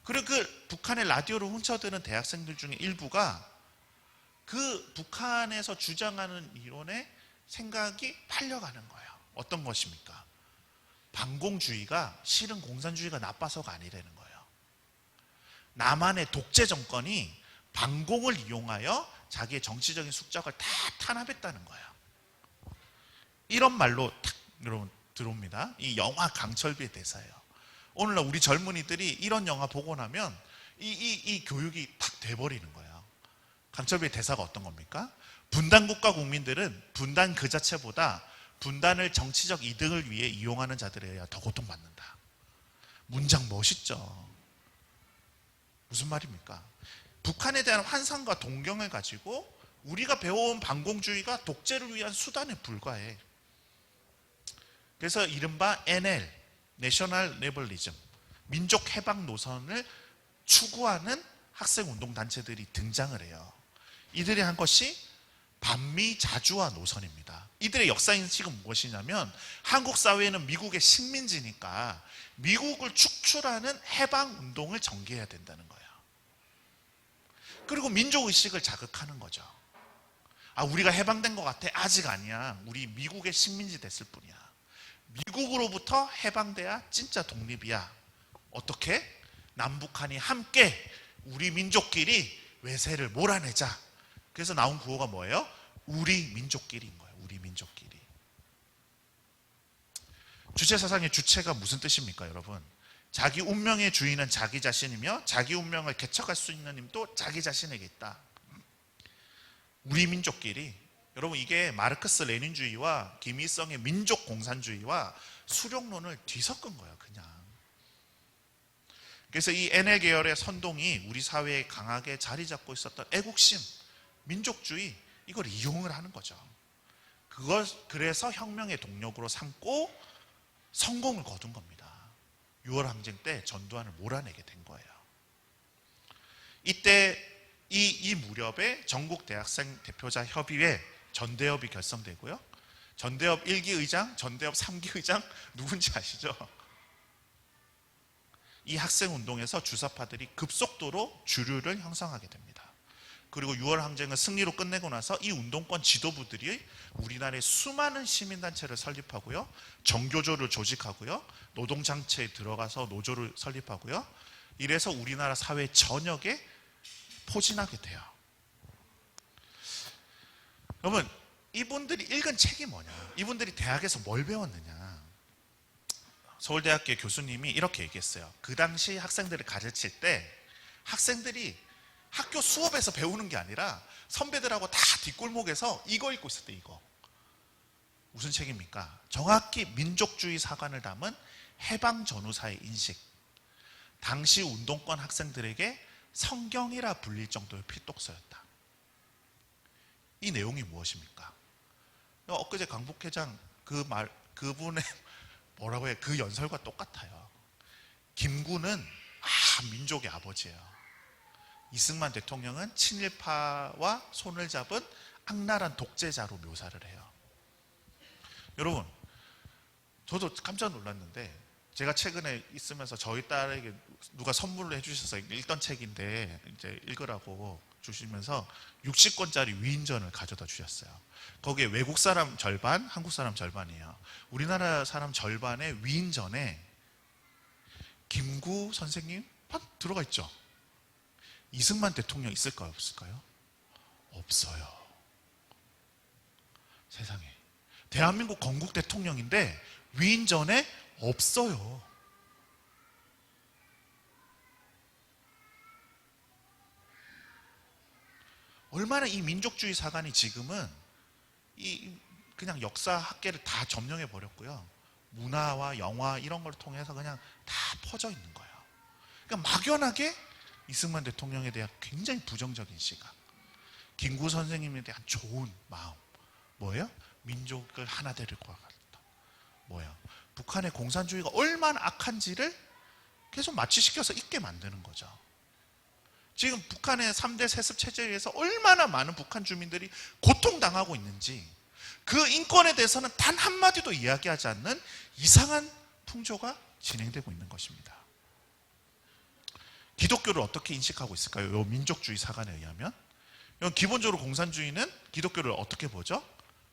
그리고 그 북한의 라디오를 훔쳐드는 대학생들 중에 일부가 그 북한에서 주장하는 이론에 생각이 팔려가는 거예요. 어떤 것입니까? 반공주의가 실은 공산주의가 나빠서가 아니라는 거예요. 남한의 독재 정권이 반공을 이용하여 자기의 정치적인 숙적을 다 탄압했다는 거예요. 이런 말로 탁 여러분 들어옵니다. 이 영화 강철비의 대사예요. 오늘날 우리 젊은이들이 이런 영화 보고 나면 이 교육이 탁 돼버리는 거예요. 강철비의 대사가 어떤 겁니까? 분단국가 국민들은 분단 그 자체보다 분단을 정치적 이득을 위해 이용하는 자들에야 더 고통받는다. 문장 멋있죠? 무슨 말입니까? 북한에 대한 환상과 동경을 가지고 우리가 배워온 반공주의가 독재를 위한 수단에 불과해. 그래서 이른바 NL, 내셔널 레벌리즘, 민족 해방 노선을 추구하는 학생운동단체들이 등장을 해요. 이들이 한 것이 반미 자주화 노선입니다. 이들의 역사인식은 무엇이냐면 한국 사회는 미국의 식민지니까 미국을 축출하는 해방운동을 전개해야 된다는 거예요. 그리고 민족의식을 자극하는 거죠. 우리가 해방된 것 같아? 아직 아니야. 우리 미국의 식민지 됐을 뿐이야. 미국으로부터 해방돼야 진짜 독립이야. 어떻게? 남북한이 함께 우리 민족끼리 외세를 몰아내자. 그래서 나온 구호가 뭐예요? 우리 민족끼리인 거예요. 우리 민족끼리. 주체사상의 주체가 무슨 뜻입니까, 여러분? 자기 운명의 주인은 자기 자신이며 자기 운명을 개척할 수 있는 힘도 자기 자신에게 있다. 우리 민족끼리. 여러분, 이게 마르크스 레닌주의와 김일성의 민족 공산주의와 수령론을 뒤섞은 거예요, 그냥. 그래서 이 NL 계열의 선동이 우리 사회에 강하게 자리 잡고 있었던 애국심, 민족주의, 이걸 이용을 하는 거죠. 그래서 혁명의 동력으로 삼고 성공을 거둔 겁니다. 6월 항쟁 때 전두환을 몰아내게 된 거예요. 이때 이 무렵에 전국 대학생 대표자 협의회 전대협이 결성되고요. 전대협 1기 의장, 전대협 3기 의장 누군지 아시죠? 이 학생운동에서 주사파들이 급속도로 주류를 형성하게 됩니다. 그리고 6월 항쟁을 승리로 끝내고 나서 이 운동권 지도부들이 우리나라의 수많은 시민단체를 설립하고요. 정교조를 조직하고요. 노동장체에 들어가서 노조를 설립하고요. 이래서 우리나라 사회 전역에 포진하게 돼요. 여러분, 이분들이 읽은 책이 뭐냐? 이분들이 대학에서 뭘 배웠느냐? 서울대학교 교수님이 이렇게 얘기했어요. 그 당시 학생들을 가르칠 때 학생들이 학교 수업에서 배우는 게 아니라 선배들하고 다 뒷골목에서 이거 읽고 있었대. 이거 무슨 책입니까? 정확히 민족주의 사관을 담은 해방전후사의 인식. 당시 운동권 학생들에게 성경이라 불릴 정도의 필독서였다. 이 내용이 무엇입니까? 엊그제 강북회장 그분의 뭐라고 해? 그 연설과 똑같아요. 김구는 민족의 아버지예요. 이승만 대통령은 친일파와 손을 잡은 악랄한 독재자로 묘사를 해요. 여러분, 저도 깜짝 놀랐는데 제가 최근에 있으면서 저희 딸에게 누가 선물로 해주셔서 읽던 책인데 이제 읽으라고 주시면서 60권짜리 위인전을 가져다 주셨어요. 거기에 외국 사람 절반, 한국 사람 절반이에요. 우리나라 사람 절반의 위인전에 김구 선생님 들어가 있죠. 이승만 대통령 있을까요? 없을까요? 없어요. 세상에. 대한민국 건국 대통령인데 위인전에 없어요. 얼마나 이 민족주의 사관이 지금은 그냥 역사 학계를 다 점령해 버렸고요. 문화와 영화 이런 걸 통해서 그냥 다 퍼져 있는 거예요. 그러니까 막연하게 이승만 대통령에 대한 굉장히 부정적인 시각, 김구 선생님에 대한 좋은 마음, 뭐예요? 민족을 하나 되릴 것 같다. 뭐예요? 북한의 공산주의가 얼마나 악한지를 계속 마취시켜서 잊게 만드는 거죠. 지금 북한의 3대 세습 체제에 의해서 얼마나 많은 북한 주민들이 고통당하고 있는지, 그 인권에 대해서는 단 한마디도 이야기하지 않는 이상한 풍조가 진행되고 있는 것입니다. 기독교를 어떻게 인식하고 있을까요? 이 민족주의 사관에 의하면 기본적으로 공산주의는 기독교를 어떻게 보죠?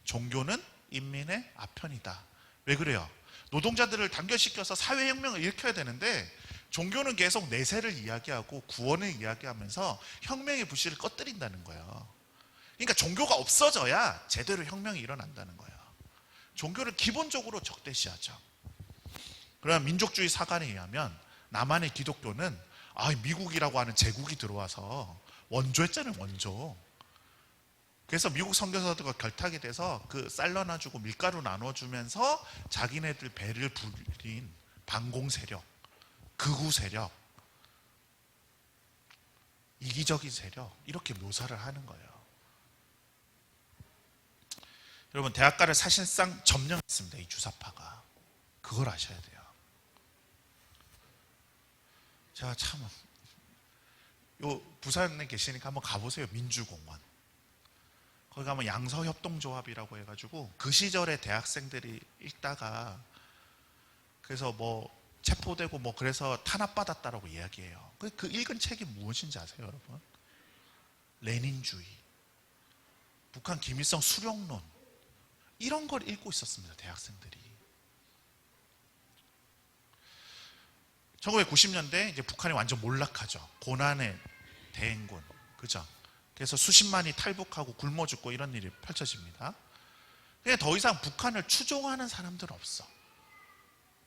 종교는 인민의 아편이다. 왜 그래요? 노동자들을 단결시켜서 사회혁명을 일으켜야 되는데 종교는 계속 내세를 이야기하고 구원을 이야기하면서 혁명의 불씨를 꺼뜨린다는 거예요. 그러니까 종교가 없어져야 제대로 혁명이 일어난다는 거예요. 종교를 기본적으로 적대시하죠. 그러나 민족주의 사관에 의하면 남한의 기독교는 미국이라고 하는 제국이 들어와서 원조했잖아요, 원조. 그래서 미국 선교사들과 결탁이 돼서 그 쌀 나눠주고 밀가루 나눠주면서 자기네들 배를 부린 반공 세력, 극우 세력, 이기적인 세력, 이렇게 묘사를 하는 거예요. 여러분, 대학가를 사실상 점령했습니다, 이 주사파가. 그걸 아셔야 돼요. 제가 참, 부산에 계시니까 한번 가보세요. 민주공원. 거기 가면 양서협동조합이라고 해가지고 그 시절에 대학생들이 읽다가 그래서 뭐 체포되고 뭐 그래서 탄압받았다라고 이야기해요. 그 읽은 책이 무엇인지 아세요, 여러분? 레닌주의, 북한 김일성 수령론, 이런 걸 읽고 있었습니다, 대학생들이. 1990년대 이제 북한이 완전 몰락하죠. 고난의 대행군, 그죠? 그래서 수십만이 탈북하고 굶어 죽고 이런 일이 펼쳐집니다. 그냥 더 이상 북한을 추종하는 사람들은 없어.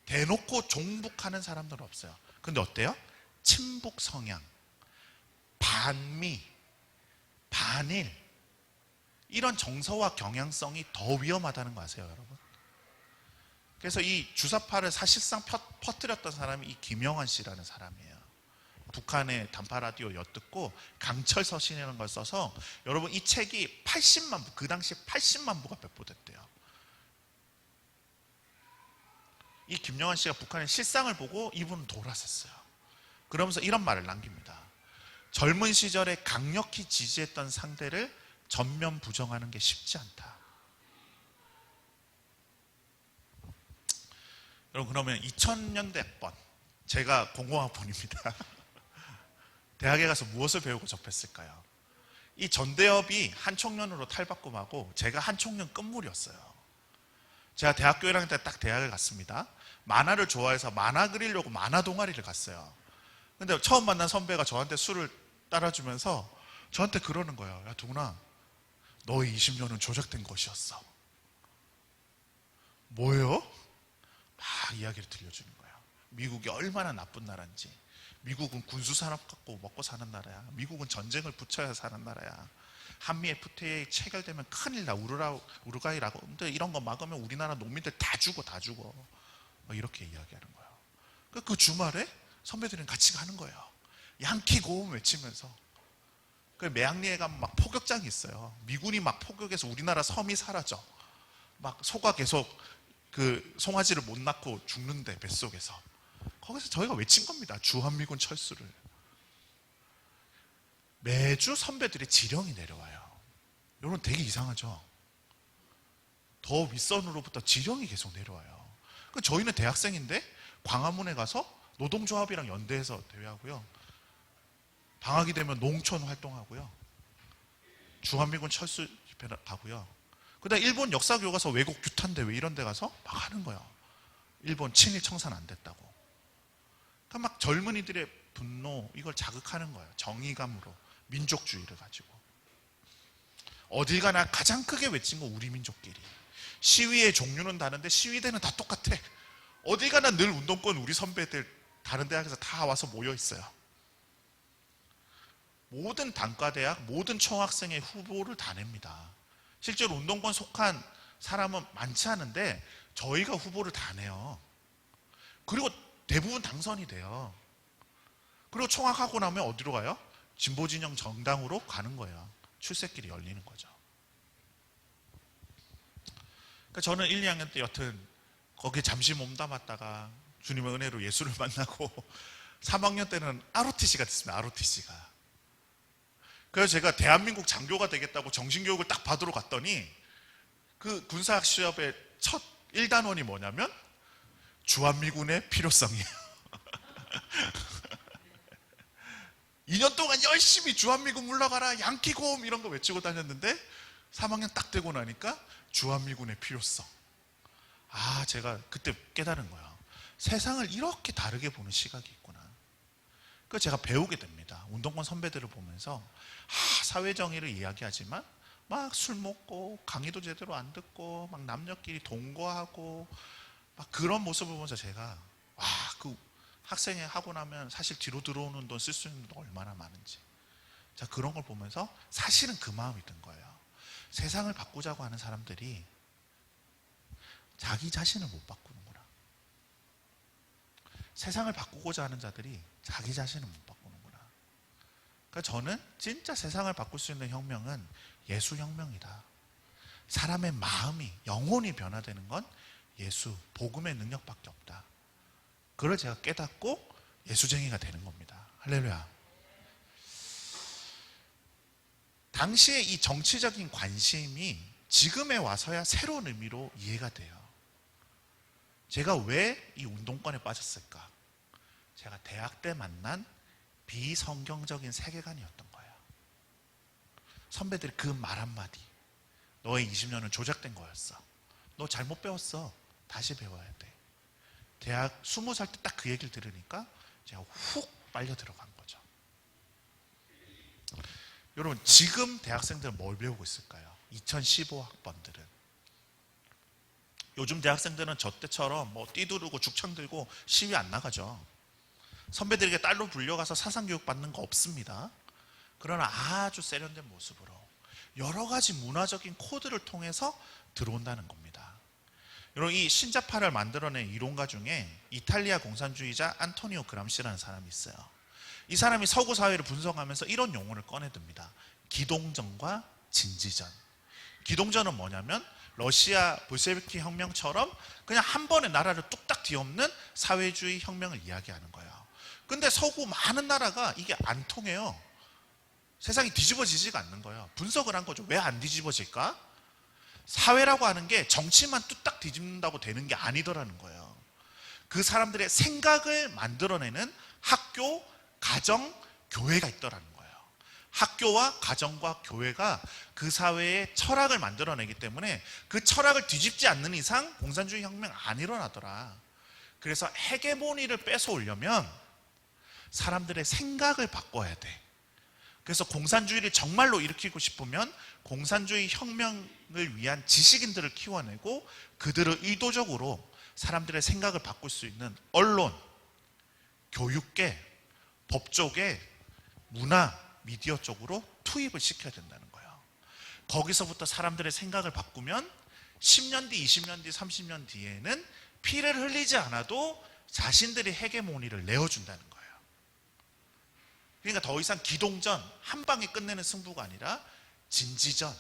대놓고 종북하는 사람들은 없어요. 근데 어때요? 친북 성향, 반미, 반일, 이런 정서와 경향성이 더 위험하다는 거 아세요, 여러분? 그래서 이 주사파를 사실상 퍼뜨렸던 사람이 이 김영환 씨라는 사람이에요. 북한의 단파 라디오 엿듣고 강철 서신이라는 걸 써서, 여러분 이 책이 80만 부, 그 당시 80만 부가 배포됐대요. 이 김영환 씨가 북한의 실상을 보고 이분은 돌아섰어요. 그러면서 이런 말을 남깁니다. 젊은 시절에 강력히 지지했던 상대를 전면 부정하는 게 쉽지 않다. 여러분, 그러면 2000년대 학번, 제가 공공학번입니다. 대학에 가서 무엇을 배우고 접했을까요? 이 전대협이 한 청년으로 탈바꿈하고 제가 한 청년 끝물이었어요. 제가 대학교 1학년 때 딱 대학을 갔습니다. 만화를 좋아해서 만화 그리려고 만화 동아리를 갔어요. 근데 처음 만난 선배가 저한테 술을 따라주면서 저한테 그러는 거예요. 야, 두근아, 너의 20년은 조작된 것이었어. 뭐예요? 막 이야기를 들려주는 거예요. 미국이 얼마나 나쁜 나라인지, 미국은 군수산업 갖고 먹고 사는 나라야, 미국은 전쟁을 붙여야 사는 나라야, 한미 FTA 체결되면 큰일 나, 우루과이라고, 근데 이런 거 막으면 우리나라 농민들 다 죽어 이렇게 이야기하는 거예요. 그 주말에 선배들이랑 같이 가는 거예요. 양키 고음 외치면서. 그 매항리에 가면 막 포격장이 있어요. 미군이 막 포격해서 우리나라 섬이 사라져. 막 소가 계속 그 송아지를 못 낳고 죽는데, 뱃속에서. 거기서 저희가 외친 겁니다. 주한미군 철수를. 매주 선배들의 지령이 내려와요. 여러분, 되게 이상하죠? 더 윗선으로부터 지령이 계속 내려와요. 저희는 대학생인데 광화문에 가서 노동조합이랑 연대해서 대회하고요, 방학이 되면 농촌 활동하고요, 주한미군 철수 집회 가고요, 그다음 일본 역사교과서 외국 규탄대회 이런 데 가서 막 하는 거예요. 일본 친일 청산 안 됐다고. 그러니까 막 젊은이들의 분노, 이걸 자극하는 거예요. 정의감으로, 민족주의를 가지고. 어딜 가나 가장 크게 외친 건 우리 민족끼리. 시위의 종류는 다른데 시위대는 다 똑같아. 어딜 가나 늘 운동권 우리 선배들 다른 대학에서 다 와서 모여 있어요. 모든 단과대학, 모든 총학생의 후보를 다 냅니다. 실제로 운동권 속한 사람은 많지 않은데 저희가 후보를 다 내요. 그리고 대부분 당선이 돼요. 그리고 총학하고 나면 어디로 가요? 진보진영 정당으로 가는 거예요. 출세길이 열리는 거죠. 그러니까 저는 1, 2학년 때 여튼 거기에 잠시 몸담았다가 주님의 은혜로 예수를 만나고 3학년 때는 ROTC가 됐습니다. ROTC가. 그래서 제가 대한민국 장교가 되겠다고 정신교육을 딱 받으러 갔더니 그 군사학 시험의 첫 1단원이 뭐냐면 주한미군의 필요성이에요. 2년 동안 열심히 주한미군 물러가라, 양키곰 이런 거 외치고 다녔는데 3학년 딱 되고 나니까 주한미군의 필요성. 제가 그때 깨달은 거예요. 세상을 이렇게 다르게 보는 시각이 있구나. 그래서 제가 배우게 됩니다. 운동권 선배들을 보면서 사회정의를 이야기하지만 막 술 먹고 강의도 제대로 안 듣고 막 남녀끼리 동거하고 막 그런 모습을 보면서 제가 그 학생회 하고 나면 사실 뒤로 들어오는 돈 쓸 수 있는 돈 얼마나 많은지, 자 그런 걸 보면서 사실은 그 마음이 든 거예요. 세상을 바꾸자고 하는 사람들이 자기 자신을 못 바꾸는구나. 세상을 바꾸고자 하는 자들이 자기 자신을 못 바꾸는구나. 그러니까 저는 진짜 세상을 바꿀 수 있는 혁명은 예수혁명이다. 사람의 마음이, 영혼이 변화되는 건 예수, 복음의 능력밖에 없다. 그걸 제가 깨닫고 예수쟁이가 되는 겁니다. 할렐루야. 당시에 이 정치적인 관심이 지금에 와서야 새로운 의미로 이해가 돼요. 제가 왜 이 운동권에 빠졌을까? 제가 대학 때 만난 비성경적인 세계관이었던 거예요. 선배들이 그 말 한마디, 너의 20년은 조작된 거였어. 너 잘못 배웠어. 다시 배워야 돼. 대학 20살 때 딱 그 얘기를 들으니까 제가 훅 빨려 들어간 거죠. 여러분, 지금 대학생들은 뭘 배우고 있을까요? 2015 학번들은. 요즘 대학생들은 저 때처럼 띠두르고 죽창 들고 시위 안 나가죠. 선배들에게 딸로 불려가서 사상교육 받는 거 없습니다. 그러나 아주 세련된 모습으로 여러 가지 문화적인 코드를 통해서 들어온다는 겁니다. 여러분, 이 신자파를 만들어낸 이론가 중에 이탈리아 공산주의자 안토니오 그람시라는 사람이 있어요. 이 사람이 서구 사회를 분석하면서 이런 용어를 꺼내듭니다. 기동전과 진지전. 기동전은 뭐냐면 러시아 볼셰비키 혁명처럼 그냥 한 번에 나라를 뚝딱 뒤엎는 사회주의 혁명을 이야기하는 거예요. 근데 서구 많은 나라가 이게 안 통해요. 세상이 뒤집어지지가 않는 거예요. 분석을 한 거죠. 왜 안 뒤집어질까? 사회라고 하는 게 정치만 뚝딱 뒤집는다고 되는 게 아니더라는 거예요. 그 사람들의 생각을 만들어내는 학교, 가정, 교회가 있더라는 거예요. 학교와 가정과 교회가 그 사회의 철학을 만들어내기 때문에 그 철학을 뒤집지 않는 이상 공산주의 혁명 안 일어나더라. 그래서 헤게모니를 뺏어오려면 사람들의 생각을 바꿔야 돼. 그래서 공산주의를 정말로 일으키고 싶으면 공산주의 혁명을 위한 지식인들을 키워내고 그들을 의도적으로 사람들의 생각을 바꿀 수 있는 언론, 교육계, 법조계, 문화, 미디어 쪽으로 투입을 시켜야 된다는 거예요. 거기서부터 사람들의 생각을 바꾸면 10년 뒤, 20년 뒤, 30년 뒤에는 피를 흘리지 않아도 자신들이 헤게모니를 내어준다는 거예요. 그러니까 더 이상 기동전, 한 방에 끝내는 승부가 아니라 진지전,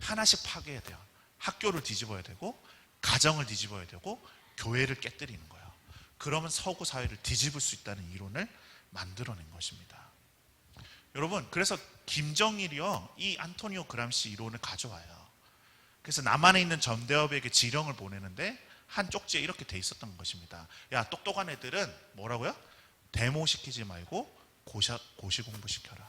하나씩 파괴해야 돼요. 학교를 뒤집어야 되고 가정을 뒤집어야 되고 교회를 깨뜨리는 거예요. 그러면 서구 사회를 뒤집을 수 있다는 이론을 만들어낸 것입니다. 여러분, 그래서 김정일이요, 이 안토니오 그람시 이론을 가져와요. 그래서 남한에 있는 전대협에게 지령을 보내는데 한 쪽지에 이렇게 돼 있었던 것입니다. 야, 똑똑한 애들은 뭐라고요? 데모시키지 말고 고시 공부시켜라.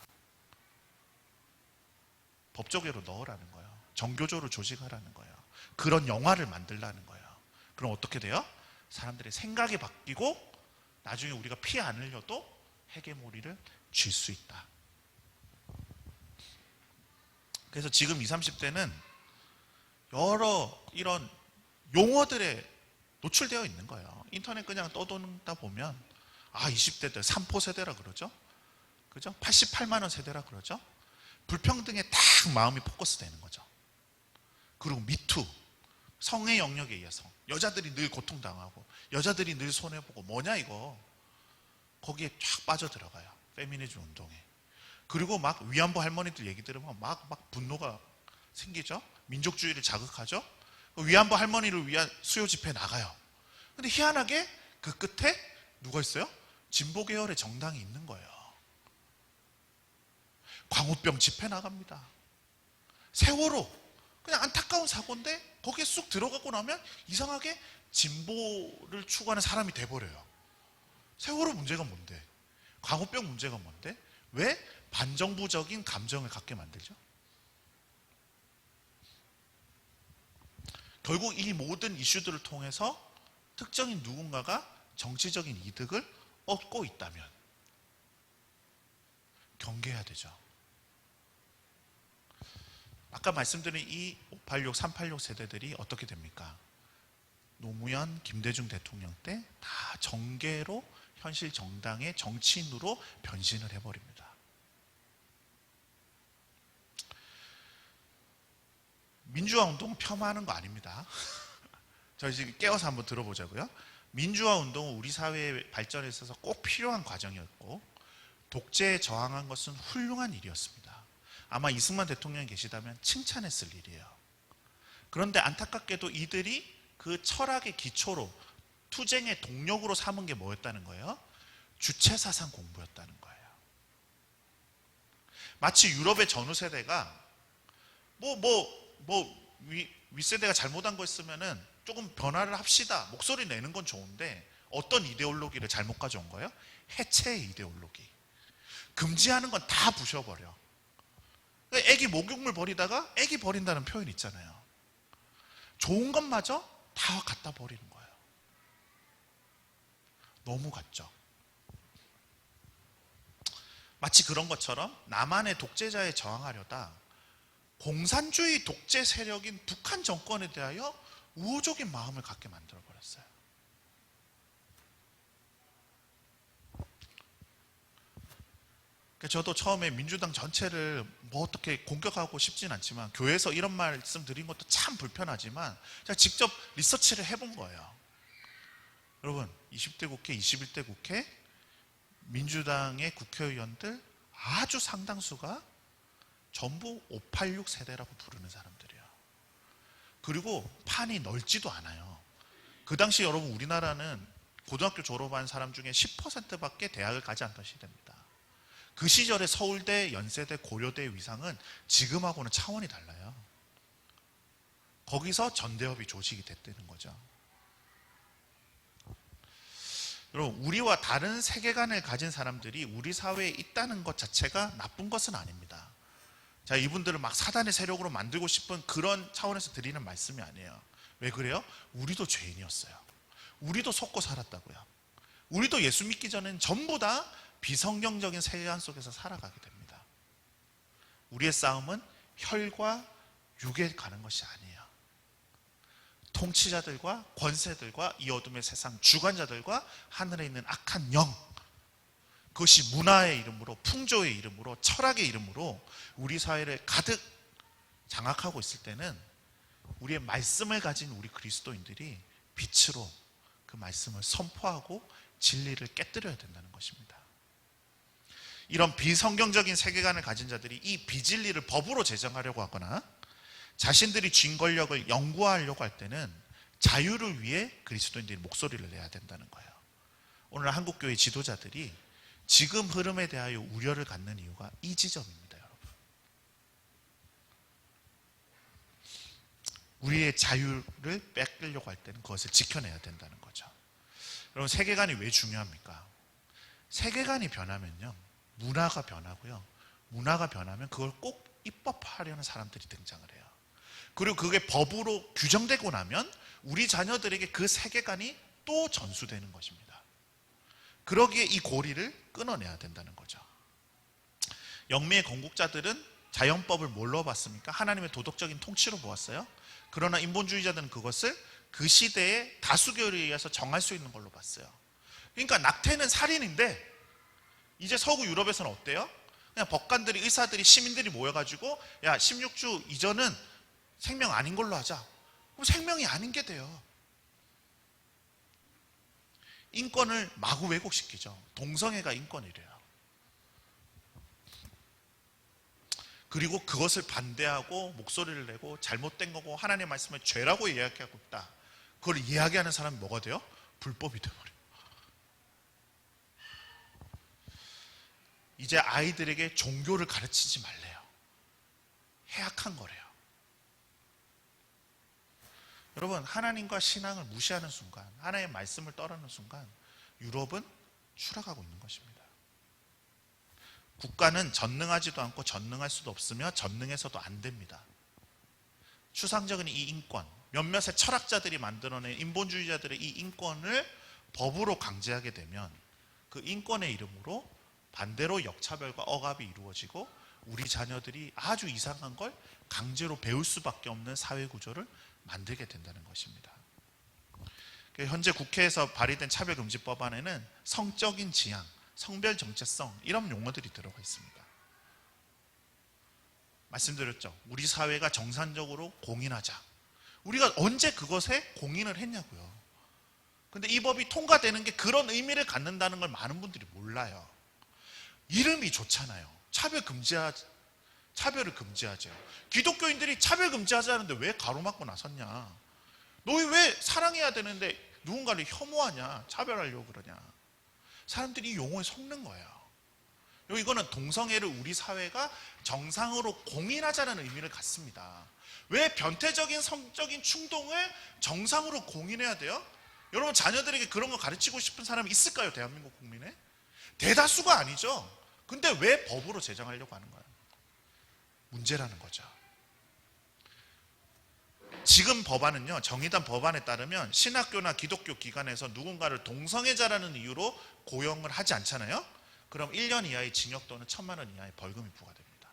법조계로 넣으라는 거예요. 정교조로 조직하라는 거예요. 그런 영화를 만들라는 거예요. 그럼 어떻게 돼요? 사람들의 생각이 바뀌고 나중에 우리가 피 안 흘려도 헤게모니를 쥘 수 있다. 그래서 지금 20, 30대는 여러 이런 용어들에 노출되어 있는 거예요. 인터넷 그냥 떠도는다 보면 20대들 3포 세대라 그러죠. 그죠? 88만 원 세대라 그러죠. 불평등에 딱 마음이 포커스 되는 거죠. 그리고 미투, 성의 영역에 의해서 여자들이 늘 고통당하고 여자들이 늘 손해보고 뭐냐 이거. 거기에 쫙 빠져들어가요. 페미니즘 운동에. 그리고 막 위안부 할머니들 얘기 들으면 막 분노가 생기죠. 민족주의를 자극하죠. 위안부 할머니를 위한 수요 집회 나가요. 근데 희한하게 그 끝에 누가 있어요? 진보 계열의 정당이 있는 거예요. 광우병 집회 나갑니다. 세월호 그냥 안타까운 사고인데 거기에 쑥 들어가고 나면 이상하게 진보를 추구하는 사람이 돼버려요. 세월호 문제가 뭔데? 광우병 문제가 뭔데? 왜 반정부적인 감정을 갖게 만들죠? 결국 이 모든 이슈들을 통해서 특정인 누군가가 정치적인 이득을 얻고 있다면 경계해야 되죠. 아까 말씀드린 이 586, 386 세대들이 어떻게 됩니까? 노무현, 김대중 대통령 때 다 정계로 현실 정당의 정치인으로 변신을 해버립니다. 민주화 운동은 폄하하는 거 아닙니다. 저희 지금 깨워서 한번 들어보자고요. 민주화 운동은 우리 사회의 발전에 있어서 꼭 필요한 과정이었고 독재에 저항한 것은 훌륭한 일이었습니다. 아마 이승만 대통령이 계시다면 칭찬했을 일이에요. 그런데 안타깝게도 이들이 그 철학의 기초로 투쟁의 동력으로 삼은 게 뭐였다는 거예요? 주체사상 공부였다는 거예요. 마치 유럽의 전후 세대가 윗세대가 잘못한 거 있으면은 조금 변화를 합시다. 목소리 내는 건 좋은데 어떤 이데올로기를 잘못 가져온 거예요? 해체의 이데올로기. 금지하는 건 다 부셔버려. 애기 목욕물 버리다가 애기 버린다는 표현 있잖아요. 좋은 것마저 다 갖다 버리는 거예요. 너무 같죠. 마치 그런 것처럼 남한의 독재자에 저항하려다 공산주의 독재 세력인 북한 정권에 대하여 우호적인 마음을 갖게 만들어버렸어요. 저도 처음에 민주당 전체를 어떻게 공격하고 싶진 않지만 교회에서 이런 말씀 드린 것도 참 불편하지만 제가 직접 리서치를 해본 거예요. 여러분 20대 국회, 21대 국회 민주당의 국회의원들 아주 상당수가 전부 586 세대라고 부르는 사람들이에요. 그리고 판이 넓지도 않아요. 그 당시 여러분 우리나라는 고등학교 졸업한 사람 중에 10%밖에 대학을 가지 않던 시대입니다. 그 시절에 서울대, 연세대, 고려대의 위상은 지금하고는 차원이 달라요. 거기서 전대협이 조직이 됐다는 거죠. 여러분 우리와 다른 세계관을 가진 사람들이 우리 사회에 있다는 것 자체가 나쁜 것은 아닙니다. 자, 이분들을 막 사단의 세력으로 만들고 싶은 그런 차원에서 드리는 말씀이 아니에요. 왜 그래요? 우리도 죄인이었어요. 우리도 속고 살았다고요. 우리도 예수 믿기 전엔 전부 다 비성경적인 세계관 속에서 살아가게 됩니다. 우리의 싸움은 혈과 육에 가는 것이 아니에요. 통치자들과 권세들과 이 어둠의 세상 주관자들과 하늘에 있는 악한 영, 그것이 문화의 이름으로, 풍조의 이름으로, 철학의 이름으로 우리 사회를 가득 장악하고 있을 때는 우리의 말씀을 가진 우리 그리스도인들이 빛으로 그 말씀을 선포하고 진리를 깨뜨려야 된다는 것입니다. 이런 비성경적인 세계관을 가진 자들이 이 비진리를 법으로 제정하려고 하거나 자신들이 쥔 권력을 영구화하려고 할 때는 자유를 위해 그리스도인들이 목소리를 내야 된다는 거예요. 오늘 한국교회 지도자들이 지금 흐름에 대하여 우려를 갖는 이유가 이 지점입니다, 여러분. 우리의 자유를 뺏으려고 할 때는 그것을 지켜내야 된다는 거죠. 여러분 세계관이 왜 중요합니까? 세계관이 변하면요 문화가 변하고요. 문화가 변하면 그걸 꼭 입법하려는 사람들이 등장을 해요. 그리고 그게 법으로 규정되고 나면 우리 자녀들에게 그 세계관이 또 전수되는 것입니다. 그러기에 이 고리를 끊어내야 된다는 거죠. 영미의 건국자들은 자연법을 뭘로 봤습니까? 하나님의 도덕적인 통치로 보았어요. 그러나 인본주의자들은 그것을 그 시대의 다수결에 의해서 정할 수 있는 걸로 봤어요. 그러니까 낙태는 살인인데 이제 서구 유럽에서는 어때요? 그냥 법관들이, 의사들이, 시민들이 모여가지고 야 16주 이전은 생명 아닌 걸로 하자. 그럼 생명이 아닌 게 돼요. 인권을 마구 왜곡시키죠. 동성애가 인권이래요. 그리고 그것을 반대하고 목소리를 내고 잘못된 거고 하나님의 말씀을 죄라고 이야기하고 있다. 그걸 이야기하는 사람이 뭐가 돼요? 불법이 되어버려요. 이제 아이들에게 종교를 가르치지 말래요. 해악한 거래요. 여러분, 하나님과 신앙을 무시하는 순간, 하나님의 말씀을 떠나는 순간 유럽은 추락하고 있는 것입니다. 국가는 전능하지도 않고 전능할 수도 없으며 전능해서도 안 됩니다. 추상적인 이 인권, 몇몇의 철학자들이 만들어낸 인본주의자들의 이 인권을 법으로 강제하게 되면 그 인권의 이름으로 반대로 역차별과 억압이 이루어지고 우리 자녀들이 아주 이상한 걸 강제로 배울 수밖에 없는 사회 구조를 만들게 된다는 것입니다. 현재 국회에서 발의된 차별금지 법안에는 성적인 지향, 성별 정체성 이런 용어들이 들어가 있습니다. 말씀드렸죠. 우리 사회가 정상적으로 공인하자. 우리가 언제 그것에 공인을 했냐고요. 근데 이 법이 통과되는 게 그런 의미를 갖는다는 걸 많은 분들이 몰라요. 이름이 좋잖아요. 차별을 금지하죠. 기독교인들이 차별 금지하자는데 왜 가로막고 나섰냐? 너희 왜 사랑해야 되는데 누군가를 혐오하냐? 차별하려고 그러냐? 사람들이 이 용어에 속는 거예요. 이거는 동성애를 우리 사회가 정상으로 공인하자는 의미를 갖습니다. 왜 변태적인 성적인 충동을 정상으로 공인해야 돼요? 여러분, 자녀들에게 그런 거 가르치고 싶은 사람이 있을까요? 대한민국 국민에? 대다수가 아니죠. 근데 왜 법으로 제정하려고 하는 거예요? 문제라는 거죠. 지금 법안은요, 정의당 법안에 따르면 신학교나 기독교 기관에서 누군가를 동성애자라는 이유로 고용을 하지 않잖아요. 그럼 1년 이하의 징역 또는 1,000만 원 이하의 벌금이 부과됩니다.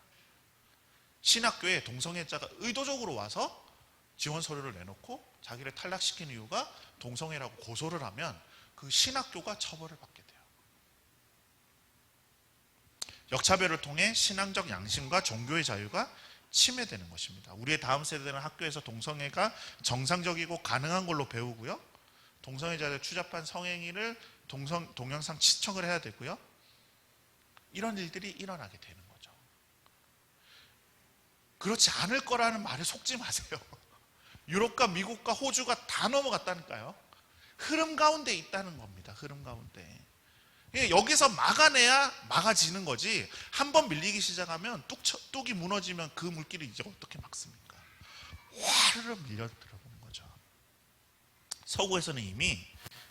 신학교에 동성애자가 의도적으로 와서 지원 서류를 내놓고 자기를 탈락시킨 이유가 동성애라고 고소를 하면 그 신학교가 처벌을 받게 돼요. 역차별을 통해 신앙적 양심과 종교의 자유가 침해되는 것입니다. 우리의 다음 세대는 학교에서 동성애가 정상적이고 가능한 걸로 배우고요. 동성애자들 추잡한 성행위를 동영상 시청을 해야 되고요. 이런 일들이 일어나게 되는 거죠. 그렇지 않을 거라는 말에 속지 마세요. 유럽과 미국과 호주가 다 넘어갔다니까요. 흐름 가운데 있다는 겁니다. 흐름 가운데. 여기서 막아내야 막아지는 거지, 한번 밀리기 시작하면 뚝이 무너지면 그 물길을 이제 어떻게 막습니까? 화르르 밀려 들어보는 거죠. 서구에서는 이미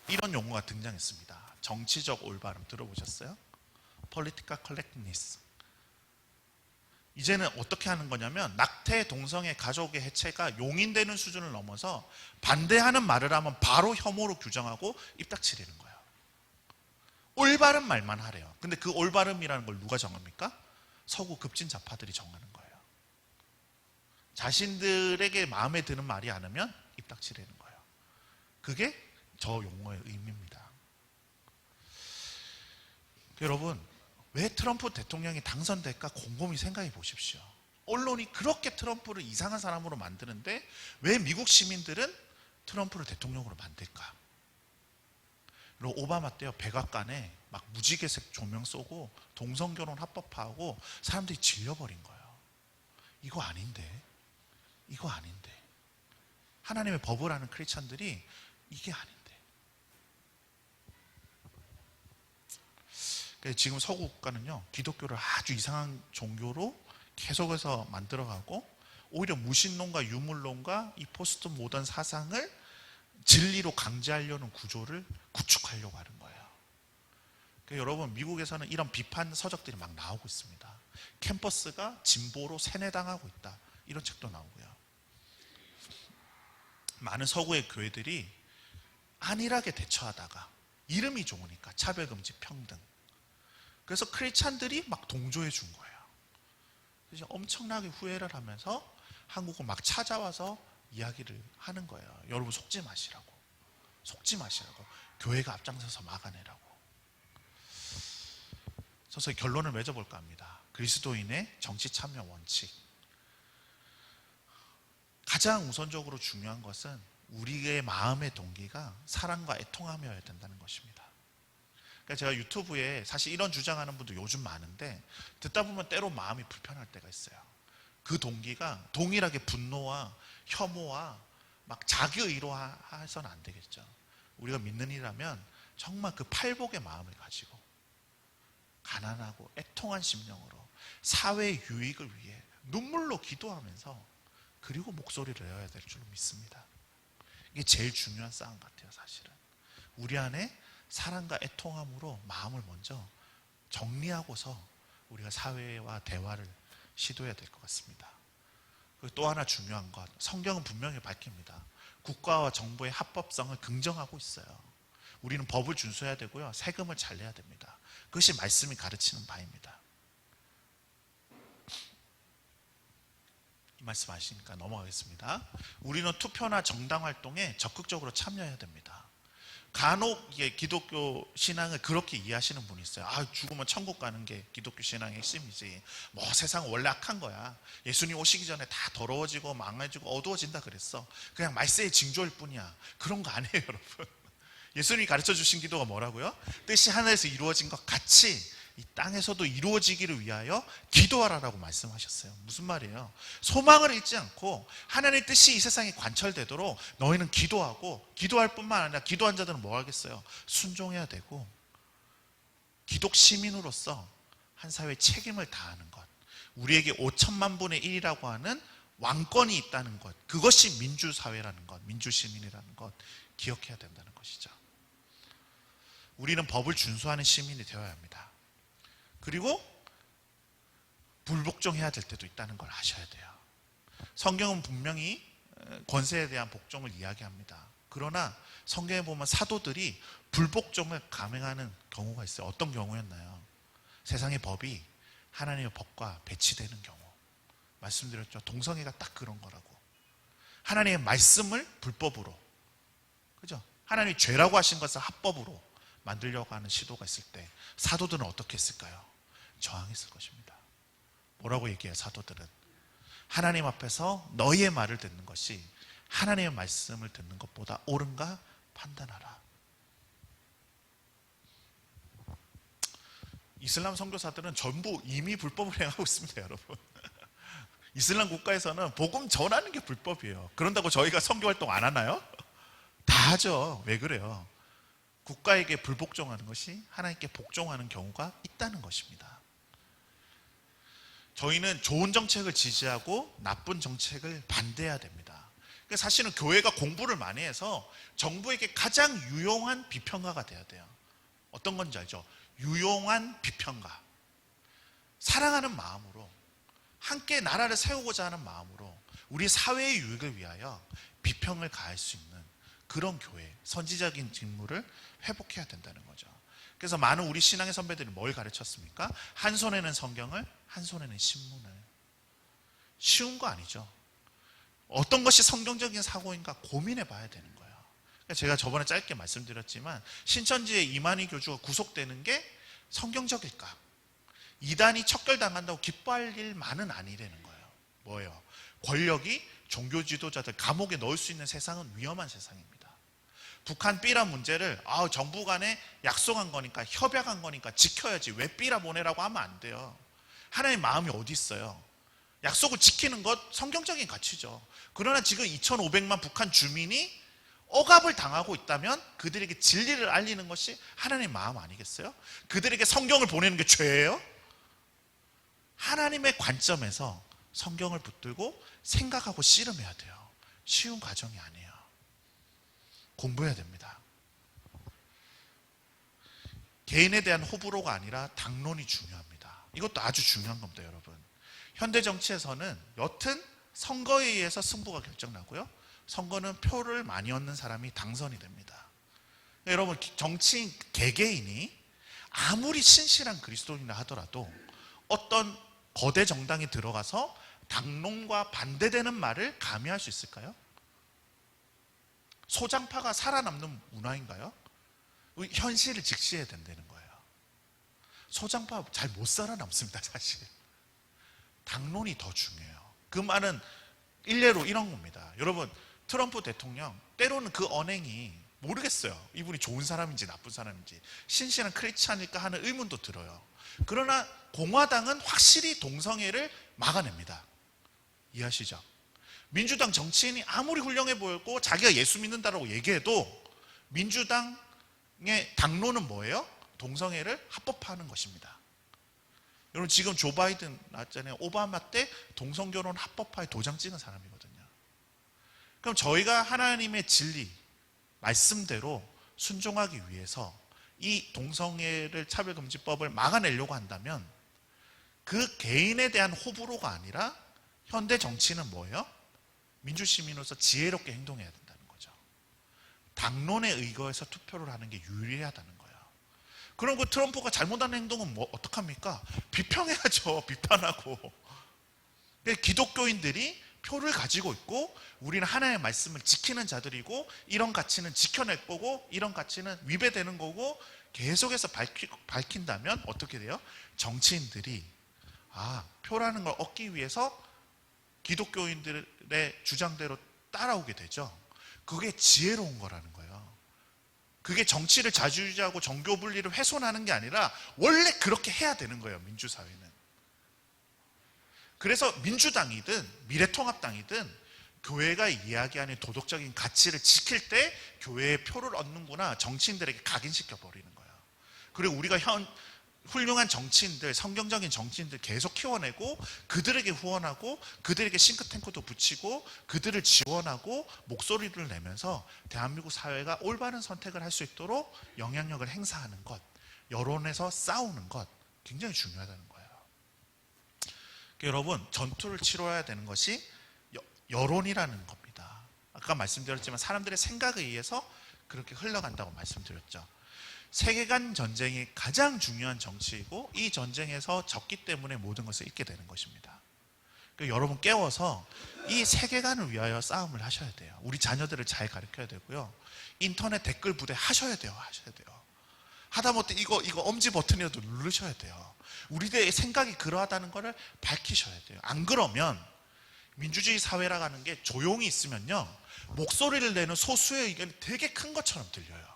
이런 용어가 등장했습니다. 정치적 올바름 들어보셨어요? Political correctness. 이제는 어떻게 하는 거냐면 낙태, 동성애, 가족의 해체가 용인되는 수준을 넘어서 반대하는 말을 하면 바로 혐오로 규정하고 입닥치리는 거예요. 올바른 말만 하래요. 근데 그 올바름이라는 걸 누가 정합니까? 서구 급진 좌파들이 정하는 거예요. 자신들에게 마음에 드는 말이 않으면 입닥치려는 거예요. 그게 저 용어의 의미입니다. 여러분, 왜 트럼프 대통령이 당선될까 곰곰이 생각해 보십시오. 언론이 그렇게 트럼프를 이상한 사람으로 만드는데 왜 미국 시민들은 트럼프를 대통령으로 만들까? 그리고 오바마 때요, 백악관에 막 무지개색 조명 쏘고 동성결혼 합법화하고 사람들이 질려버린 거예요. 이거 아닌데, 이거 아닌데. 하나님의 법을 아는 크리스찬들이 이게 아닌데. 지금 서구 국가는요, 기독교를 아주 이상한 종교로 계속해서 만들어가고 오히려 무신론과 유물론과 이 포스트 모던 사상을 진리로 강제하려는 구조를 구축하려고 하는 거예요. 그러니까 여러분, 미국에서는 이런 비판 서적들이 막 나오고 있습니다. 캠퍼스가 진보로 세뇌당하고 있다, 이런 책도 나오고요. 많은 서구의 교회들이 안일하게 대처하다가 이름이 좋으니까 차별금지, 평등, 그래서 크리스찬들이 막 동조해 준 거예요. 그래서 엄청나게 후회를 하면서 한국을 막 찾아와서 이야기를 하는 거예요. 여러분, 속지 마시라고. 속지 마시라고. 교회가 앞장서서 막아내라고. 서서히 결론을 맺어볼까 합니다. 그리스도인의 정치 참여 원칙. 가장 우선적으로 중요한 것은 우리의 마음의 동기가 사랑과 애통함이어야 된다는 것입니다. 그러니까 제가 유튜브에 사실 이런 주장하는 분도 요즘 많은데 듣다 보면 때로 마음이 불편할 때가 있어요. 그 동기가 동일하게 분노와 혐오와 막 자기 의로해서는 안 되겠죠. 우리가 믿는 이라면 정말 그 팔복의 마음을 가지고 가난하고 애통한 심령으로 사회의 유익을 위해 눈물로 기도하면서 그리고 목소리를 내어야 될 줄로 믿습니다. 이게 제일 중요한 싸움 같아요. 사실은 우리 안에 사랑과 애통함으로 마음을 먼저 정리하고서 우리가 사회와 대화를 시도해야 될 것 같습니다. 그리고 또 하나 중요한 것, 성경은 분명히 밝힙니다. 국가와 정부의 합법성을 긍정하고 있어요. 우리는 법을 준수해야 되고요, 세금을 잘 내야 됩니다. 그것이 말씀이 가르치는 바입니다. 이 말씀 아시니까 넘어가겠습니다. 우리는 투표나 정당 활동에 적극적으로 참여해야 됩니다. 간혹 기독교 신앙을 그렇게 이해하시는 분이 있어요. 죽으면 천국 가는 게 기독교 신앙의 핵심이지. 세상은 원래 악한 거야. 예수님 오시기 전에 다 더러워지고 망해지고 어두워진다 그랬어. 그냥 말세의 징조일 뿐이야. 그런 거 아니에요, 여러분. 예수님이 가르쳐 주신 기도가 뭐라고요? 뜻이 하늘에서 이루어진 것 같이 이 땅에서도 이루어지기를 위하여 기도하라라고 말씀하셨어요. 무슨 말이에요? 소망을 잃지 않고 하나님의 뜻이 이 세상에 관철되도록 너희는 기도하고, 기도할 뿐만 아니라 기도한 자들은 뭐 하겠어요? 순종해야 되고, 기독 시민으로서 한 사회에 책임을 다하는 것, 우리에게 5천만 분의 1이라고 하는 왕권이 있다는 것, 그것이 민주사회라는 것, 민주시민이라는 것 기억해야 된다는 것이죠. 우리는 법을 준수하는 시민이 되어야 합니다. 그리고 불복종해야 될 때도 있다는 걸 아셔야 돼요. 성경은 분명히 권세에 대한 복종을 이야기합니다. 그러나 성경에 보면 사도들이 불복종을 감행하는 경우가 있어요. 어떤 경우였나요? 세상의 법이 하나님의 법과 배치되는 경우. 말씀드렸죠. 동성애가 딱 그런 거라고. 하나님의 말씀을 불법으로, 그죠? 하나님이 죄라고 하신 것을 합법으로 만들려고 하는 시도가 있을 때 사도들은 어떻게 했을까요? 저항했을 것입니다. 뭐라고 얘기해요, 사도들은? 하나님 앞에서 너희의 말을 듣는 것이 하나님의 말씀을 듣는 것보다 옳은가 판단하라. 이슬람 선교사들은 전부 이미 불법을 행하고 있습니다, 여러분. 이슬람 국가에서는 복음 전하는 게 불법이에요. 그런다고 저희가 선교 활동 안 하나요? 다 하죠. 왜 그래요? 국가에게 불복종하는 것이 하나님께 복종하는 경우가 있다는 것입니다. 저희는 좋은 정책을 지지하고 나쁜 정책을 반대해야 됩니다. 그러니까 사실은 교회가 공부를 많이 해서 정부에게 가장 유용한 비평가가 돼야 돼요. 어떤 건지 알죠? 유용한 비평가. 사랑하는 마음으로, 함께 나라를 세우고자 하는 마음으로 우리 사회의 유익을 위하여 비평을 가할 수 있는 그런 교회, 선지적인 직무를 회복해야 된다는 거죠. 그래서 많은 우리 신앙의 선배들이 뭘 가르쳤습니까? 한 손에는 성경을, 한 손에는 신문을. 쉬운 거 아니죠. 어떤 것이 성경적인 사고인가 고민해 봐야 되는 거예요. 제가 저번에 짧게 말씀드렸지만 신천지의 이만희 교주가 구속되는 게 성경적일까? 이단이 척결당한다고 기뻐할 일만은 아니라는 거예요. 뭐예요? 권력이 종교 지도자들 감옥에 넣을 수 있는 세상은 위험한 세상입니다. 북한 삐라 문제를 정부 간에 약속한 거니까, 협약한 거니까 지켜야지, 왜 삐라 보내라고 하면 안 돼요. 하나님의 마음이 어디 있어요? 약속을 지키는 것 성경적인 가치죠. 그러나 지금 2,500만 북한 주민이 억압을 당하고 있다면 그들에게 진리를 알리는 것이 하나님의 마음 아니겠어요? 그들에게 성경을 보내는 게 죄예요? 하나님의 관점에서 성경을 붙들고 생각하고 씨름해야 돼요. 쉬운 과정이 아니에요. 공부해야 됩니다. 개인에 대한 호불호가 아니라 당론이 중요합니다. 이것도 아주 중요한 겁니다, 여러분. 현대 정치에서는 여튼 선거에 의해서 승부가 결정나고요, 선거는 표를 많이 얻는 사람이 당선이 됩니다. 여러분, 정치인 개개인이 아무리 신실한 그리스도인이라 하더라도 어떤 거대 정당에 들어가서 당론과 반대되는 말을 감히할 수 있을까요? 소장파가 살아남는 문화인가요? 현실을 직시해야 된다는 거예요. 소장파 잘 못 살아남습니다, 사실. 당론이 더 중요해요. 그 말은 일례로 이런 겁니다. 여러분, 트럼프 대통령 때로는 그 언행이 모르겠어요. 이분이 좋은 사람인지 나쁜 사람인지, 신실한 크리스찬일까 하는 의문도 들어요. 그러나 공화당은 확실히 동성애를 막아냅니다. 이해하시죠? 민주당 정치인이 아무리 훌륭해 보였고 자기가 예수 믿는다라고 얘기해도 민주당의 당론은 뭐예요? 동성애를 합법화하는 것입니다. 여러분, 지금 조 바이든 나왔잖아요. 오바마 때 동성결혼 합법화에 도장 찍은 사람이거든요. 그럼 저희가 하나님의 진리, 말씀대로 순종하기 위해서 이 동성애를 차별금지법을 막아내려고 한다면 그 개인에 대한 호불호가 아니라 현대 정치는 뭐예요? 민주시민으로서 지혜롭게 행동해야 된다는 거죠. 당론에 의거해서 투표를 하는 게 유리하다는 거예요. 그럼 그 트럼프가 잘못한 행동은 뭐 어떡합니까? 비평해야죠. 비판하고. 기독교인들이 표를 가지고 있고 우리는 하나님의 말씀을 지키는 자들이고 이런 가치는 지켜낼 거고 이런 가치는 위배되는 거고 계속해서 밝힌다면 어떻게 돼요? 정치인들이 표라는 걸 얻기 위해서 기독교인들의 주장대로 따라오게 되죠. 그게 지혜로운 거라는 거예요. 그게 정치를 자주유지하고 정교 분리를 훼손하는 게 아니라 원래 그렇게 해야 되는 거예요. 민주사회는. 그래서 민주당이든 미래통합당이든 교회가 이야기하는 도덕적인 가치를 지킬 때 교회의 표를 얻는구나 정치인들에게 각인시켜 버리는 거예요. 그리고 우리가 훌륭한 정치인들, 성경적인 정치인들 계속 키워내고 그들에게 후원하고 그들에게 싱크탱크도 붙이고 그들을 지원하고 목소리를 내면서 대한민국 사회가 올바른 선택을 할 수 있도록 영향력을 행사하는 것, 여론에서 싸우는 것 굉장히 중요하다는 거예요. 여러분, 전투를 치러야 되는 것이 여론이라는 겁니다. 아까 말씀드렸지만 사람들의 생각에 의해서 그렇게 흘러간다고 말씀드렸죠. 세계관 전쟁이 가장 중요한 정치이고 이 전쟁에서 졌기 때문에 모든 것을 잃게 되는 것입니다. 여러분 깨워서 이 세계관을 위하여 싸움을 하셔야 돼요. 우리 자녀들을 잘 가르쳐야 되고요. 인터넷 댓글 부대 하셔야 돼요. 하다못해 이거 엄지 버튼이라도 누르셔야 돼요. 우리들의 생각이 그러하다는 것을 밝히셔야 돼요. 안 그러면 민주주의 사회라고 하는 게 조용히 있으면요 목소리를 내는 소수의 의견이 되게 큰 것처럼 들려요.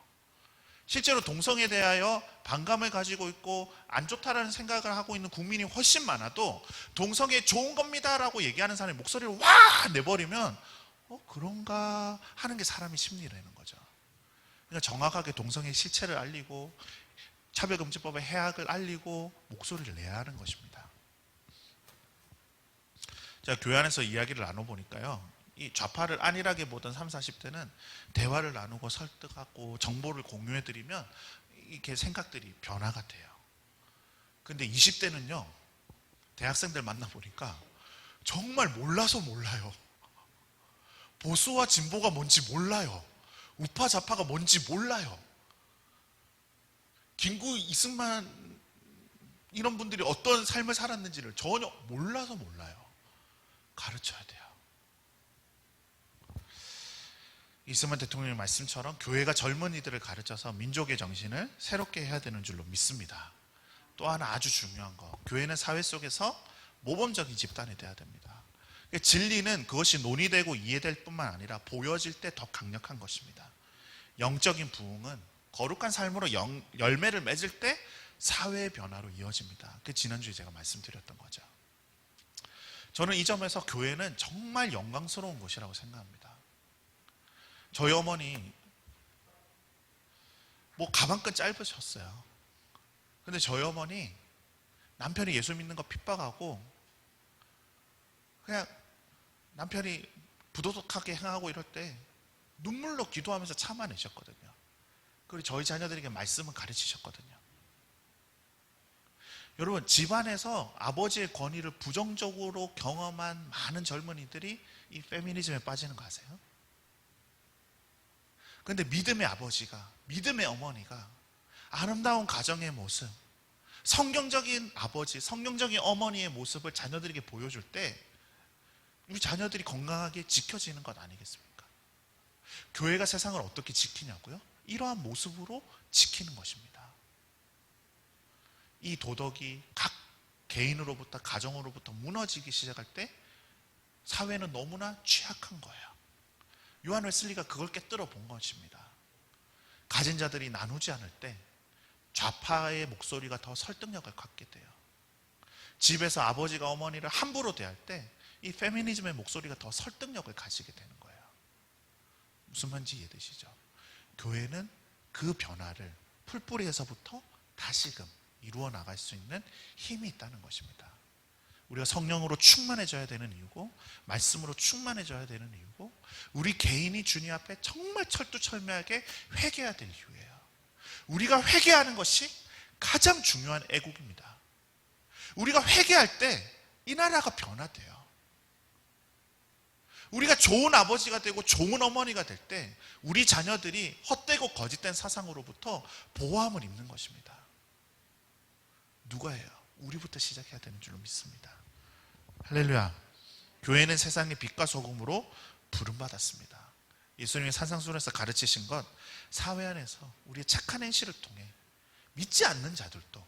실제로 동성애에 대하여 반감을 가지고 있고 안 좋다라는 생각을 하고 있는 국민이 훨씬 많아도 동성애 좋은 겁니다 라고 얘기하는 사람이 목소리를 와 내버리면 그런가 하는 게 사람의 심리라는 거죠. 그러니까 정확하게 동성애 실체를 알리고 차별금지법의 해악을 알리고 목소리를 내야 하는 것입니다. 제가 교회 안에서 이야기를 나눠보니까요, 이 좌파를 안일하게 보던 30, 40대는 대화를 나누고 설득하고 정보를 공유해드리면 이렇게 생각들이 변화가 돼요. 근데 20대는요 대학생들 만나보니까 정말 몰라서 몰라요. 보수와 진보가 뭔지 몰라요. 우파 좌파가 뭔지 몰라요. 김구, 이승만 이런 분들이 어떤 삶을 살았는지를 전혀 몰라서 몰라요. 가르쳐야 돼요. 이승만 대통령의 말씀처럼 교회가 젊은이들을 가르쳐서 민족의 정신을 새롭게 해야 되는 줄로 믿습니다. 또 하나 아주 중요한 거, 교회는 사회 속에서 모범적인 집단이 돼야 됩니다. 진리는 그것이 논의되고 이해될 뿐만 아니라 보여질 때 더 강력한 것입니다. 영적인 부흥은 거룩한 삶으로 열매를 맺을 때 사회의 변화로 이어집니다. 그게 지난주에 제가 말씀드렸던 거죠. 저는 이 점에서 교회는 정말 영광스러운 곳이라고 생각합니다. 저희 어머니 가방끈 짧으셨어요. 근데 저희 어머니 남편이 예수 믿는 거 핍박하고 그냥 남편이 부도덕하게 행하고 이럴 때 눈물로 기도하면서 참아내셨거든요. 그리고 저희 자녀들에게 말씀을 가르치셨거든요. 여러분, 집안에서 아버지의 권위를 부정적으로 경험한 많은 젊은이들이 이 페미니즘에 빠지는 거 아세요? 그런데 믿음의 아버지가, 믿음의 어머니가 아름다운 가정의 모습, 성경적인 아버지, 성경적인 어머니의 모습을 자녀들에게 보여줄 때 우리 자녀들이 건강하게 지켜지는 것 아니겠습니까? 교회가 세상을 어떻게 지키냐고요? 이러한 모습으로 지키는 것입니다. 이 도덕이 각 개인으로부터, 가정으로부터 무너지기 시작할 때 사회는 너무나 취약한 거예요. 요한 웨슬리가 그걸 깨뜨려 본 것입니다. 가진 자들이 나누지 않을 때 좌파의 목소리가 더 설득력을 갖게 돼요. 집에서 아버지가 어머니를 함부로 대할 때 이 페미니즘의 목소리가 더 설득력을 가지게 되는 거예요. 무슨 말인지 이해되시죠? 교회는 그 변화를 풀뿌리에서부터 다시금 이루어 나갈 수 있는 힘이 있다는 것입니다. 우리가 성령으로 충만해져야 되는 이유고, 말씀으로 충만해져야 되는 이유고, 우리 개인이 주님 앞에 정말 철두철미하게 회개해야 될 이유예요. 우리가 회개하는 것이 가장 중요한 애국입니다. 우리가 회개할 때 이 나라가 변화돼요. 우리가 좋은 아버지가 되고 좋은 어머니가 될 때 우리 자녀들이 헛되고 거짓된 사상으로부터 보호함을 입는 것입니다. 누가 해요? 우리부터 시작해야 되는 줄로 믿습니다. 할렐루야. 교회는 세상의 빛과 소금으로 부름받았습니다. 예수님이 산상수훈에서 가르치신 것, 사회 안에서 우리의 착한 행실을 통해 믿지 않는 자들도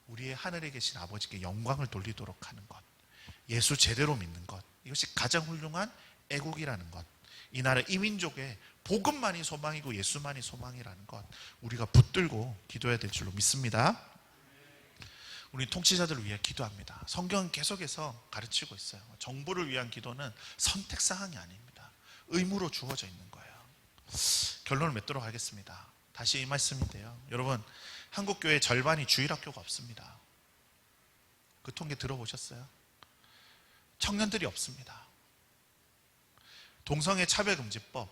우리의 하늘에 계신 아버지께 영광을 돌리도록 하는 것, 예수 제대로 믿는 것, 이것이 가장 훌륭한 애국이라는 것, 이 나라 이민족의 복음만이 소망이고 예수만이 소망이라는 것, 우리가 붙들고 기도해야 될 줄로 믿습니다. 우리 통치자들을 위해 기도합니다. 성경은 계속해서 가르치고 있어요. 정부를 위한 기도는 선택사항이 아닙니다. 의무로 주어져 있는 거예요. 결론을 맺도록 하겠습니다. 다시 이 말씀인데요, 여러분, 한국교회 절반이 주일학교가 없습니다. 그 통계 들어보셨어요? 청년들이 없습니다. 동성애 차별금지법,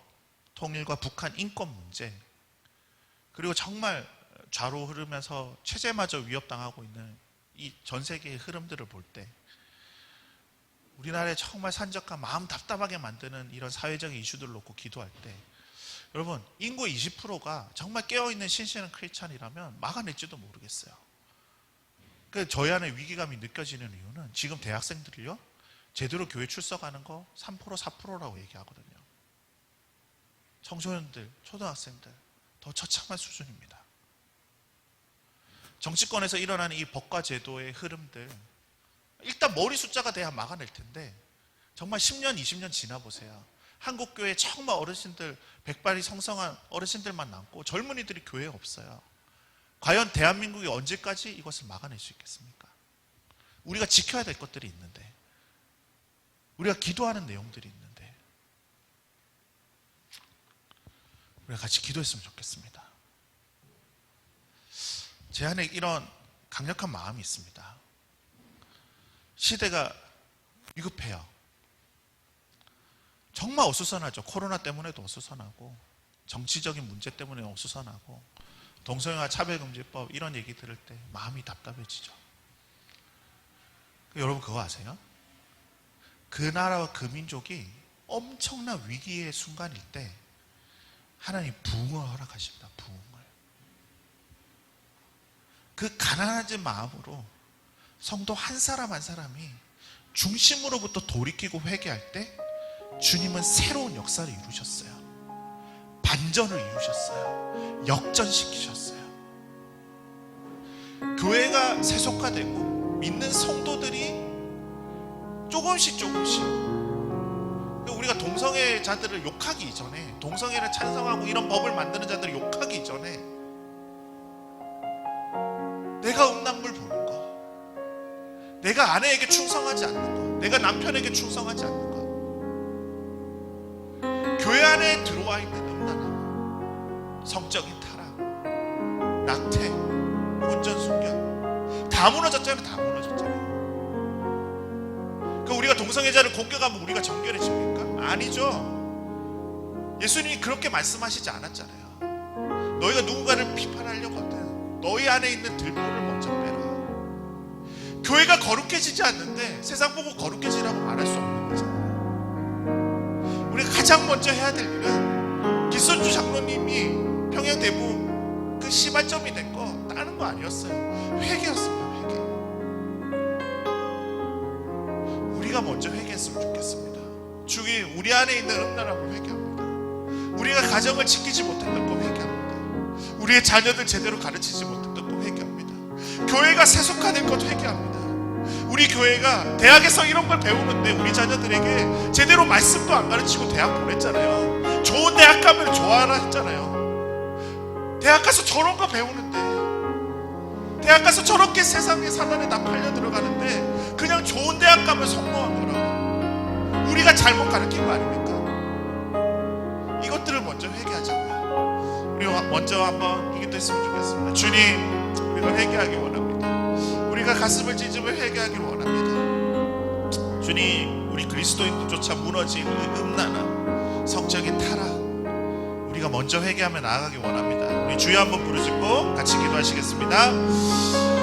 통일과 북한 인권 문제, 그리고 정말 좌로 흐르면서 체제마저 위협당하고 있는 이 전 세계의 흐름들을 볼 때 우리나라에 정말 산적과 마음 답답하게 만드는 이런 사회적인 이슈들을 놓고 기도할 때, 여러분, 인구 20%가 정말 깨어있는 신실한 크리스찬이라면 막아낼지도 모르겠어요. 그래서 저희 안에 위기감이 느껴지는 이유는 지금 대학생들이요, 제대로 교회 출석하는 거 3%, 4%라고 얘기하거든요. 청소년들, 초등학생들 더 처참한 수준입니다. 정치권에서 일어나는 이 법과 제도의 흐름들, 일단 머리 숫자가 돼야 막아낼 텐데 정말 10년, 20년 지나보세요. 한국교회 정말 어르신들, 백발이 성성한 어르신들만 남고 젊은이들이 교회에 없어요. 과연 대한민국이 언제까지 이것을 막아낼 수 있겠습니까? 우리가 지켜야 될 것들이 있는데, 우리가 기도하는 내용들이 있는데, 우리가 같이 기도했으면 좋겠습니다. 제 안에 이런 강력한 마음이 있습니다. 시대가 위급해요. 정말 어수선하죠. 코로나 때문에도 어수선하고, 정치적인 문제 때문에 어수선하고, 동성애와 차별금지법 이런 얘기 들을 때 마음이 답답해지죠. 여러분 그거 아세요? 그 나라와 그 민족이 엄청난 위기의 순간일 때 하나님 부흥을 허락하십니다. 부흥을. 그 가난한 마음으로 성도 한 사람 한 사람이 중심으로부터 돌이키고 회개할 때 주님은 새로운 역사를 이루셨어요. 반전을 이루셨어요. 역전시키셨어요. 교회가 세속화되고 믿는 성도들이 조금씩 우리가 동성애자들을 욕하기 이전에, 동성애를 찬성하고 이런 법을 만드는 자들을 욕하기 이전에 내가 음란물 보는 거, 내가 아내에게 충성하지 않는 거, 내가 남편에게 충성하지 않는 거, 교회 안에 들어와 있는 음란함, 성적인 타락, 낙태, 혼전순결 다 무너졌잖아요. 다 무너졌잖아요. 우리가 동성애자를 공격하면 우리가 정결해집니까? 아니죠. 예수님이 그렇게 말씀하시지 않았잖아요. 너희가 누군가를 비판하려고 하든 너희 안에 있는 들보를 먼저 빼라. 교회가 거룩해지지 않는데 세상 보고 거룩해지라고 말할 수 없는 거잖아요. 우리가 가장 먼저 해야 될 일은 기선주 장로님이 평양대부 그 시발점이 된 거 다른 거 아니었어요. 회개였습니다. 우리가 먼저 회개했으면 좋겠습니다. 주기, 우리 안에 있는 음란함을 회개합니다. 우리가 가정을 지키지 못했던 거 회개합니다. 우리의 자녀들 제대로 가르치지 못했던 거 회개합니다. 교회가 세속화된 것 회개합니다. 우리 교회가 대학에서 이런 걸 배우는데 우리 자녀들에게 제대로 말씀도 안 가르치고 대학 보냈잖아요. 좋은 대학 가면 좋아라 했잖아요. 대학 가서 저런 거 배우는데, 대학 가서 저렇게 세상의 산란에 다 팔려 들어가는데 그냥 좋은 대학 가면 성공한 거라고. 우리가 잘못 가르친 거 아닙니까? 이것들을 먼저 회개하자고요. 우리 먼저 한번 기도했으면 좋겠습니다. 주님, 우리가 회개하기 원합니다. 우리가 가슴을 찢으며 회개하기를 원합니다. 주님, 우리 그리스도인들조차 무너진 음란한 성적인 타락, 우리가 먼저 회개하며 나아가기 원합니다. 우리 주여 한번 부르짖고 같이 기도하시겠습니다.